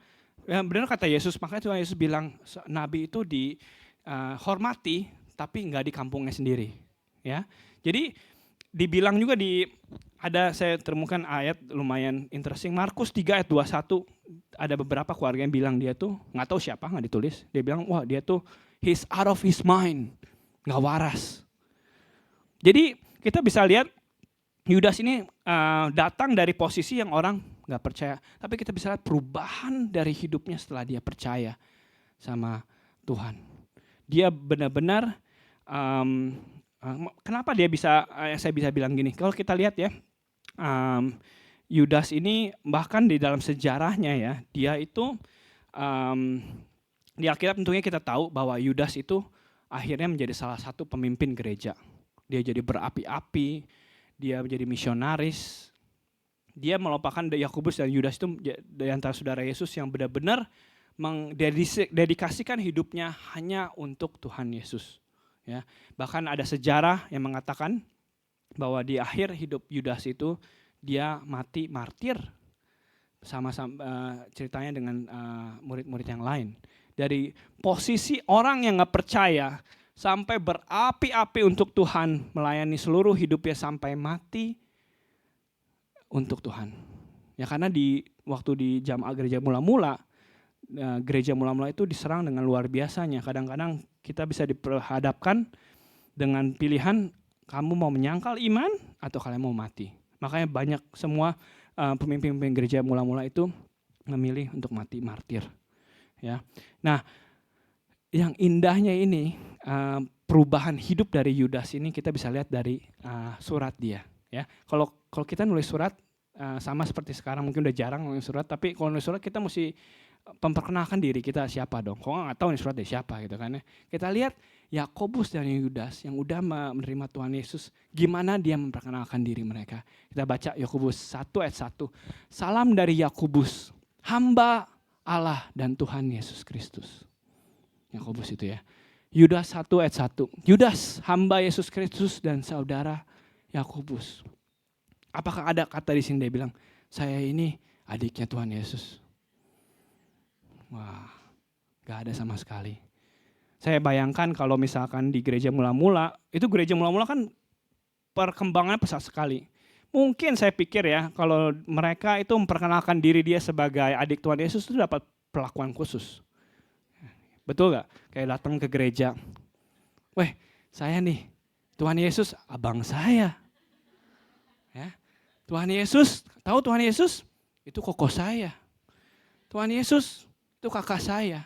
benar kata Yesus, makanya Tuhan Yesus bilang nabi itu dihormati tapi nggak di kampungnya sendiri. Ya, jadi dibilang juga saya temukan ayat lumayan interesting, Markus 3 ayat 21, ada beberapa keluarga yang bilang dia tuh, nggak tahu siapa, nggak ditulis, dia bilang wah dia tuh he's out of his mind, nggak waras. Jadi kita bisa lihat Yudas ini datang dari posisi yang orang nggak percaya, tapi kita bisa lihat perubahan dari hidupnya setelah dia percaya sama Tuhan. Dia benar-benar Kenapa dia bisa, saya bisa bilang gini, kalau kita lihat ya, Yudas ini bahkan di dalam sejarahnya ya, dia itu di Alkitab tentunya kita tahu bahwa Yudas itu akhirnya menjadi salah satu pemimpin gereja. Dia jadi berapi-api, dia menjadi misionaris. Dia melupakan Yakobus dan Yudas itu di antara saudara Yesus yang benar-benar mendedikasikan hidupnya hanya untuk Tuhan Yesus. Ya, bahkan ada sejarah yang mengatakan bahwa di akhir hidup Yudas itu dia mati martir sama-sama ceritanya dengan murid-murid yang lain. Dari posisi orang yang nggak percaya sampai berapi-api untuk Tuhan, melayani seluruh hidupnya sampai mati untuk Tuhan. Ya karena waktu di gereja mula-mula itu diserang dengan luar biasanya. Kadang-kadang kita bisa diperhadapkan dengan pilihan kamu mau menyangkal iman atau kalian mau mati. Makanya banyak semua pemimpin-pemimpin gereja mula-mula itu memilih untuk mati martir. Ya, nah yang indahnya ini perubahan hidup dari Yudas ini kita bisa lihat dari surat dia. Ya, kalau kita nulis surat sama seperti sekarang mungkin udah jarang nulis surat, tapi kalau nulis surat kita mesti memperkenalkan diri kita siapa dong. Kok nggak tahu nih surat dari siapa gitu kan ya. Kita lihat Yakobus dan Yudas yang udah menerima Tuhan Yesus, gimana dia memperkenalkan diri mereka. Kita baca Yakobus 1 ayat 1. Salam dari Yakobus, hamba Allah dan Tuhan Yesus Kristus. Yakobus itu ya. Yudas 1 ayat 1. Yudas, hamba Yesus Kristus dan saudara Yakobus. Apakah ada kata di sini dia bilang, saya ini adiknya Tuhan Yesus? Wah, gak ada sama sekali. Saya bayangkan kalau misalkan di gereja mula-mula, itu gereja mula-mula kan perkembangannya pesat sekali. Mungkin saya pikir ya, kalau mereka itu memperkenalkan diri dia sebagai adik Tuhan Yesus itu dapat perlakuan khusus. Betul gak? Kayak datang ke gereja. Weh, saya nih, Tuhan Yesus abang saya. Ya, Tuhan Yesus, tahu Tuhan Yesus? Itu koko saya. Tuhan Yesus, itu kakak saya.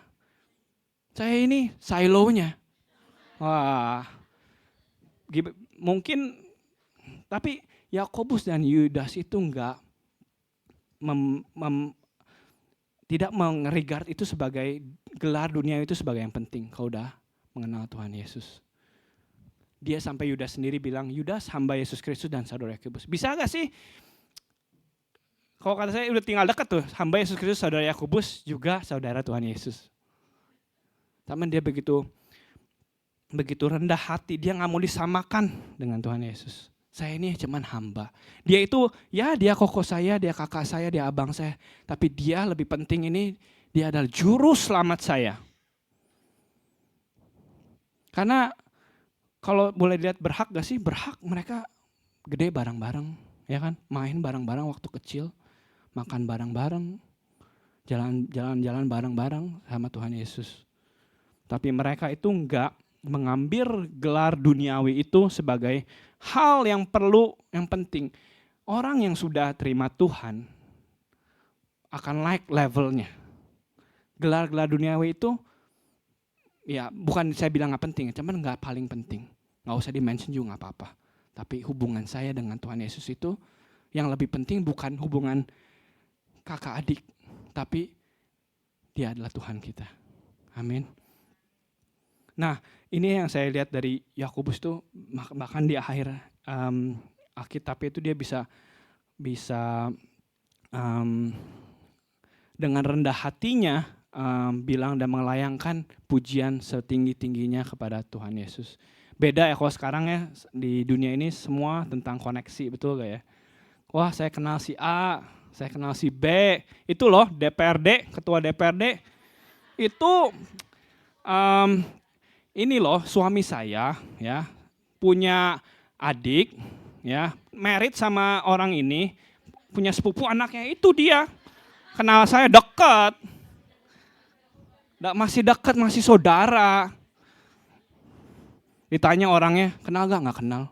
Saya ini silonya. Wah, mungkin, tapi Yakobus dan Yudas itu tidak mengregard itu sebagai gelar dunia itu sebagai yang penting. Kau udah mengenal Tuhan Yesus. Dia sampai Yudas sendiri bilang, Yudas hamba Yesus Kristus dan saudara Yakobus. Bisa gak sih? Kalau kata saya udah tinggal dekat tuh, hamba Yesus Kristus, saudara Yakobus juga saudara Tuhan Yesus. Tapi dia begitu rendah hati, dia gak mau disamakan dengan Tuhan Yesus. Saya ini cuman hamba. Dia itu, ya dia koko saya, dia kakak saya, dia abang saya. Tapi dia lebih penting ini, dia adalah juru selamat saya. Karena kalau boleh dilihat berhak gak sih? Berhak, mereka gede bareng-bareng, ya kan? Main bareng-bareng waktu kecil, makan bareng-bareng, jalan-jalan bareng-bareng sama Tuhan Yesus. Tapi mereka itu enggak mengambil gelar duniawi itu sebagai hal yang perlu, yang penting. Orang yang sudah terima Tuhan akan naik levelnya. Gelar-gelar duniawi itu ya bukan saya bilang gak penting, cuman gak paling penting. Gak usah di-mention juga gak apa-apa. Tapi hubungan saya dengan Tuhan Yesus itu yang lebih penting bukan hubungan kakak adik, tapi dia adalah Tuhan kita. Amin. Nah, ini yang saya lihat dari Yakobus itu, bahkan di akhir Alkitab itu dia bisa dengan rendah hatinya bilang dan melayangkan pujian setinggi-tingginya kepada Tuhan Yesus. Beda ya kalau sekarang ya, di dunia ini semua tentang koneksi, betul gak ya? Wah, saya kenal si A, saya kenal si B, itu loh DPRD, ketua DPRD, itu ini loh suami saya ya, punya adik ya, married sama orang ini, punya sepupu anaknya, itu dia. Kenal saya dekat. Masih dekat, masih saudara. Ditanya orangnya, kenal gak? Nggak kenal.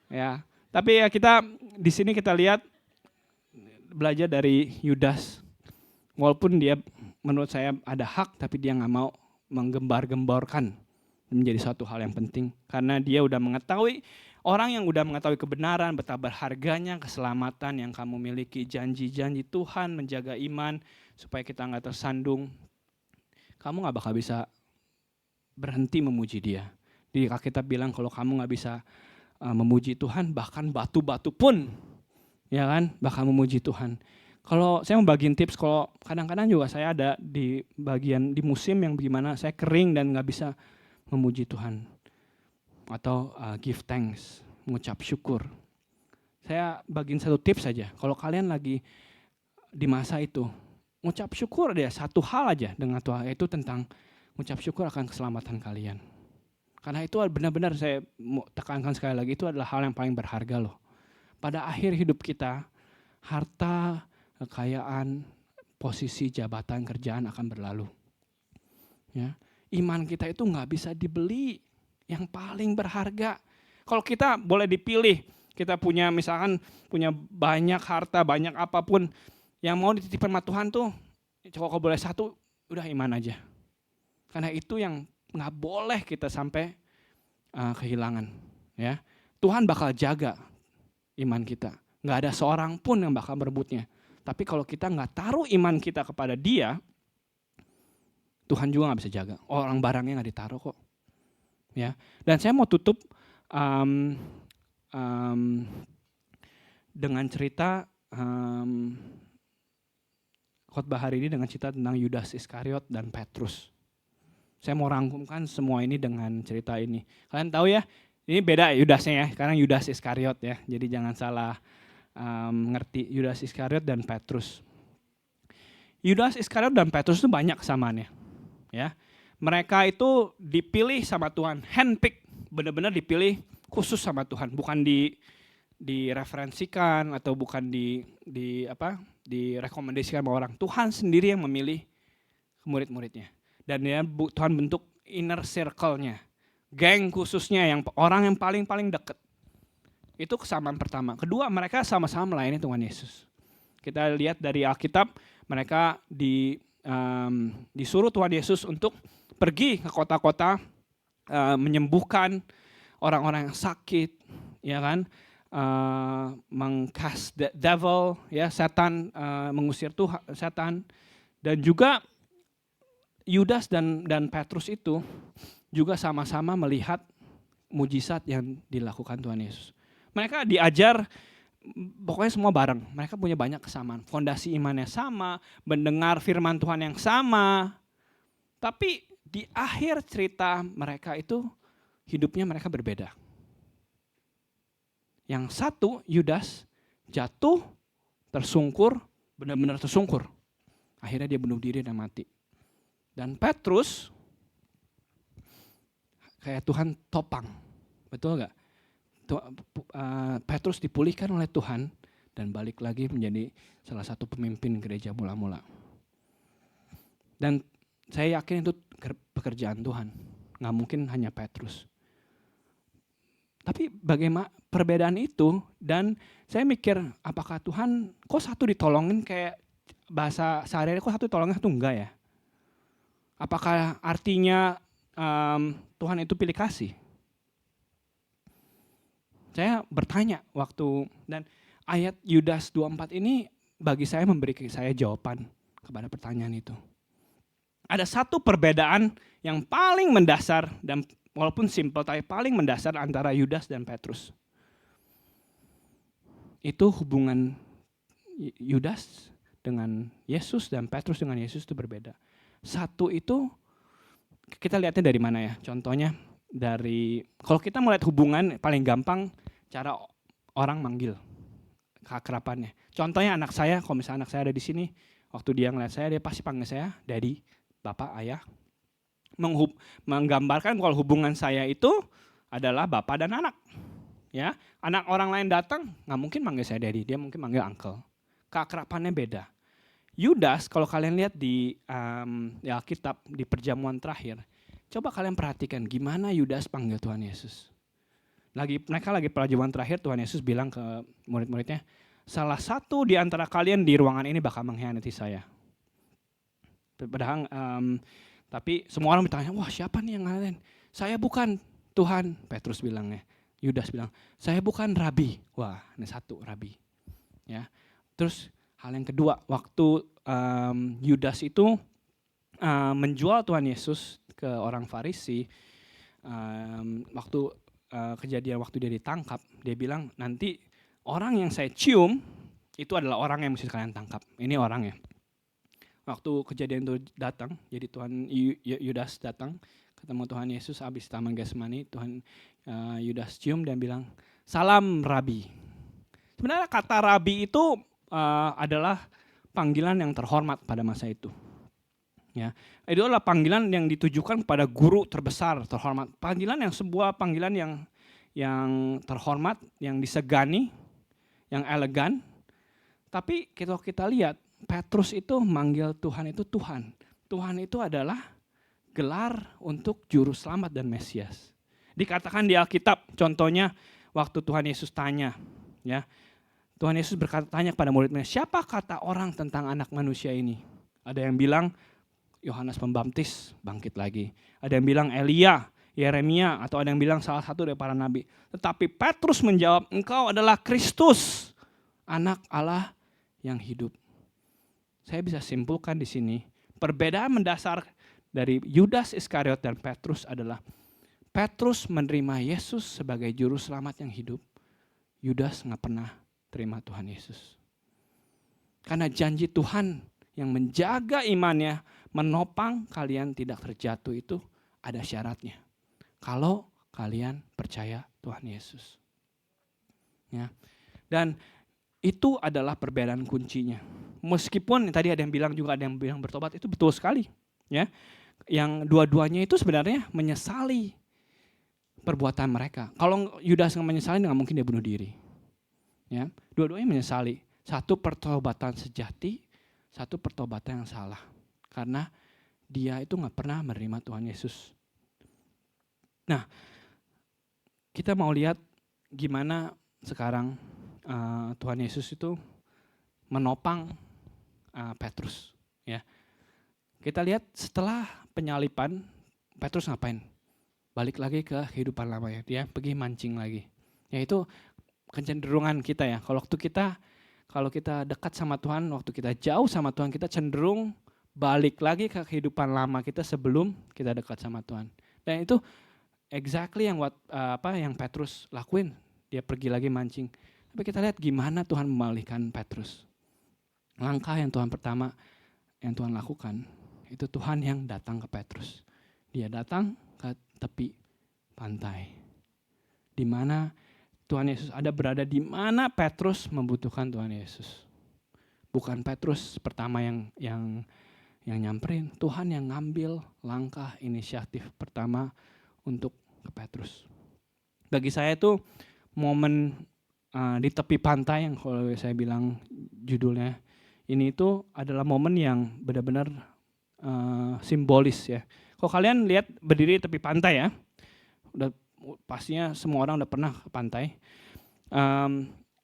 Ya, tapi ya kita di sini kita lihat belajar dari Yudas. Walaupun dia menurut saya ada hak, tapi dia nggak mau menggembar-gemborkan menjadi suatu hal yang penting. Karena dia udah mengetahui, orang yang udah mengetahui kebenaran, betapa berharganya keselamatan yang kamu miliki, janji-janji Tuhan, menjaga iman supaya kita nggak tersandung. Kamu nggak bakal bisa berhenti memuji dia. Di Alkitab bilang kalau kamu nggak bisa memuji Tuhan, bahkan batu-batu pun, ya kan, bakal memuji Tuhan. Kalau saya mau bagiin tips, kalau kadang-kadang juga saya ada di bagian di musim yang gimana saya kering dan nggak bisa memuji Tuhan atau give thanks, mengucap syukur. Saya bagiin satu tips saja. Kalau kalian lagi di masa itu, mengucap syukur ada satu hal aja dengan Tuhan, itu tentang mengucap syukur akan keselamatan kalian. Karena itu benar-benar saya mau tekankan sekali lagi, itu adalah hal yang paling berharga loh. Pada akhir hidup kita, harta, kekayaan, posisi, jabatan, kerjaan akan berlalu. Ya, iman kita itu nggak bisa dibeli. Yang paling berharga. Kalau kita boleh dipilih, kita punya misalkan punya banyak harta, banyak apapun, yang mau dititipkan sama Tuhan tuh, kalau boleh satu, udah iman aja. Karena itu yang nggak boleh kita sampai kehilangan. Ya, Tuhan bakal jaga iman kita. Nggak ada seorang pun yang bakal merebutnya. Tapi kalau kita nggak taruh iman kita kepada Dia, Tuhan juga nggak bisa jaga. Orang barangnya nggak ditaruh kok. Ya, dan saya mau tutup dengan cerita khotbah hari ini dengan cerita tentang Yudas Iskariot dan Petrus. Saya mau rangkumkan semua ini dengan cerita ini. Kalian tahu ya, ini beda Yudasnya ya. Sekarang Yudas Iskariot ya. Jadi jangan salah ngerti Yudas Iskariot dan Petrus. Yudas Iskariot dan Petrus itu banyak kesamaannya. Ya. Mereka itu dipilih sama Tuhan, handpick, benar-benar dipilih khusus sama Tuhan, bukan direferensikan atau bukan direkomendasikan sama orang. Tuhan sendiri yang memilih murid-muridnya. Dan Tuhan bentuk inner circle-nya, geng khususnya, yang orang yang paling dekat. Itu kesamaan pertama. Kedua, mereka sama-sama melayani Tuhan Yesus. Kita lihat dari Alkitab, mereka disuruh Tuhan Yesus untuk pergi ke kota-kota, menyembuhkan orang-orang yang sakit, ya kan, mengcast the devil, ya, setan, mengusir Tuhan, setan. Dan juga Yudas dan Petrus itu juga sama-sama melihat mujizat yang dilakukan Tuhan Yesus. Mereka diajar, pokoknya semua bareng. Mereka punya banyak kesamaan. Fondasi imannya sama, mendengar firman Tuhan yang sama. Tapi di akhir cerita mereka itu, hidupnya mereka berbeda. Yang satu, Yudas, jatuh, tersungkur, benar-benar tersungkur. Akhirnya dia bunuh diri dan mati. Dan Petrus, kayak Tuhan topang, betul gak? Petrus dipulihkan oleh Tuhan dan balik lagi menjadi salah satu pemimpin gereja mula-mula. Dan saya yakin itu pekerjaan Tuhan, gak mungkin hanya Petrus. Tapi bagaimana perbedaan itu, dan saya mikir apakah Tuhan kok satu ditolongin kayak bahasa sehari-hari, kok satu ditolongin satu enggak ya? Apakah artinya Tuhan itu pilih kasih? Saya bertanya waktu, dan ayat Yudas 24 ini bagi saya memberi saya jawaban kepada pertanyaan itu. Ada satu perbedaan yang paling mendasar, dan walaupun simpel tapi paling mendasar antara Yudas dan Petrus. Itu hubungan Yudas dengan Yesus dan Petrus dengan Yesus itu berbeda. Satu itu kita lihatnya dari mana ya? Contohnya dari, kalau kita melihat hubungan paling gampang cara orang manggil keakrabannya. Contohnya anak saya, kalau misalnya anak saya ada di sini, waktu dia ngeliat saya, dia pasti panggil saya daddy, bapak, ayah. Menggambarkan kalau hubungan saya itu adalah bapak dan anak. Ya, anak orang lain datang, nggak mungkin manggil saya daddy, dia mungkin manggil uncle. Keakrabannya beda. Yudas, kalau kalian lihat di Alkitab di perjamuan terakhir, coba kalian perhatikan gimana Yudas panggil Tuhan Yesus. Mereka lagi perjamuan terakhir, Tuhan Yesus bilang ke murid-muridnya, salah satu di antara kalian di ruangan ini bakal mengkhianati saya. Padahal, tapi semua orang bertanya, wah siapa nih yang ngalahin? saya bukan Tuhan, Petrus bilangnya. Yudas bilang, saya bukan rabi. Wah, ini satu rabi. Ya. Terus hal yang kedua, waktu Yudas itu menjual Tuhan Yesus ke orang Farisi, waktu kejadian waktu dia ditangkap, dia bilang nanti orang yang saya cium itu adalah orang yang mesti kalian tangkap. Ini orangnya. Waktu kejadian itu datang, jadi Tuhan Yudas datang ketemu Tuhan Yesus habis Taman Getsemani, Tuhan Yudas cium dan bilang, salam Rabi. Sebenarnya kata Rabi itu adalah panggilan yang terhormat pada masa itu. Ya, itu adalah panggilan yang ditujukan kepada guru terbesar, terhormat. Panggilan yang sebuah panggilan yang terhormat, yang disegani, yang elegan. Tapi kalau kita lihat, Petrus itu manggil Tuhan itu Tuhan. Tuhan itu adalah gelar untuk juru selamat dan Mesias. Dikatakan di Alkitab, contohnya waktu Tuhan Yesus tanya, ya, Tuhan Yesus tanya kepada murid-muridnya, siapa kata orang tentang anak manusia ini? Ada yang bilang Yohanes Pembaptis bangkit lagi. Ada yang bilang Elia, Yeremia, atau ada yang bilang salah satu dari para nabi. Tetapi Petrus menjawab, engkau adalah Kristus, anak Allah yang hidup. Saya bisa simpulkan di sini, perbedaan mendasar dari Yudas Iskariot dan Petrus adalah Petrus menerima Yesus sebagai juru selamat yang hidup. Yudas nggak pernah terima Tuhan Yesus. Karena janji Tuhan yang menjaga imannya, menopang kalian tidak terjatuh itu ada syaratnya. Kalau kalian percaya Tuhan Yesus. Ya. Dan itu adalah perbedaan kuncinya. Meskipun tadi ada yang bilang juga ada yang bilang bertobat, itu betul sekali. Ya. Yang dua-duanya itu sebenarnya menyesali perbuatan mereka. Kalau Yudas nggak menyesali, nggak mungkin dia bunuh diri. Ya. Dua-duanya menyesali. Satu pertobatan sejati, satu pertobatan yang salah. Karena dia itu nggak pernah menerima Tuhan Yesus. Nah, kita mau lihat gimana sekarang Tuhan Yesus itu menopang Petrus. Ya, kita lihat setelah penyalipan, Petrus ngapain? Balik lagi ke kehidupan lama ya, dia pergi mancing lagi. Yaitu kecenderungan kita ya. Kalau kita dekat sama Tuhan, waktu kita jauh sama Tuhan, kita cenderung balik lagi ke kehidupan lama kita sebelum kita dekat sama Tuhan. Dan itu exactly yang Petrus lakuin. Dia pergi lagi mancing. Tapi kita lihat gimana Tuhan memulihkan Petrus. Langkah yang pertama yang Tuhan lakukan, itu Tuhan yang datang ke Petrus. Dia datang ke tepi pantai. Di mana Tuhan Yesus ada berada di mana Petrus membutuhkan Tuhan Yesus. Bukan Petrus pertama yang nyamperin, Tuhan yang ngambil langkah inisiatif pertama untuk ke Petrus. Bagi saya itu momen di tepi pantai yang kalau saya bilang judulnya ini itu adalah momen yang benar-benar simbolis ya. Kalau kalian lihat berdiri di tepi pantai ya, udah pastinya semua orang udah pernah ke pantai.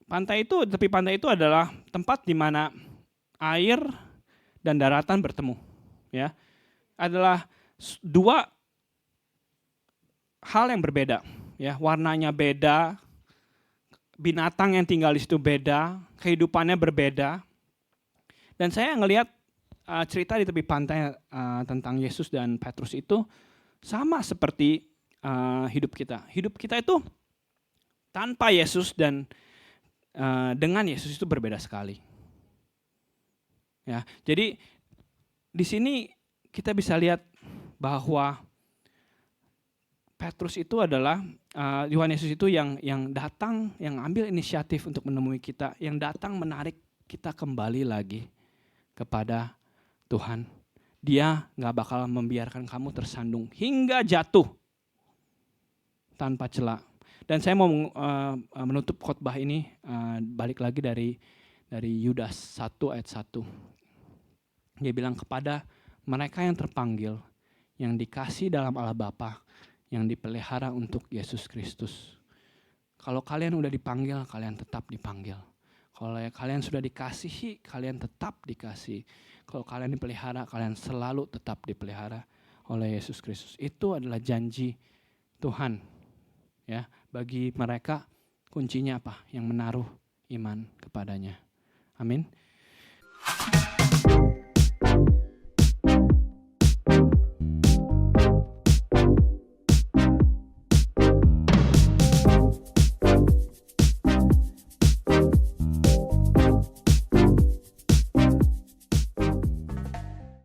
Tepi pantai itu adalah tempat di mana air dan daratan bertemu. Ya, adalah dua hal yang berbeda. Ya, warnanya beda, binatang yang tinggal di situ beda, kehidupannya berbeda. Dan saya ngelihat cerita di tepi pantai tentang Yesus dan Petrus itu sama seperti hidup kita. Hidup kita itu tanpa Yesus dan dengan Yesus itu berbeda sekali. Ya, jadi di sini kita bisa lihat bahwa Petrus itu adalah Tuhan Yesus itu yang datang, yang ambil inisiatif untuk menemui kita, yang datang menarik kita kembali lagi kepada Tuhan. Dia nggak bakal membiarkan kamu tersandung hingga jatuh tanpa celah. Dan saya mau menutup khotbah ini balik lagi dari Yudas 1 ayat 1. Dia bilang kepada mereka yang terpanggil, yang dikasih dalam Allah Bapa, yang dipelihara untuk Yesus Kristus. Kalau kalian udah dipanggil, kalian tetap dipanggil. Kalau kalian sudah dikasihi, kalian tetap dikasih. Kalau kalian dipelihara, kalian selalu tetap dipelihara oleh Yesus Kristus. Itu adalah janji Tuhan. Ya, bagi mereka kuncinya apa? Yang menaruh iman kepadanya. Amin.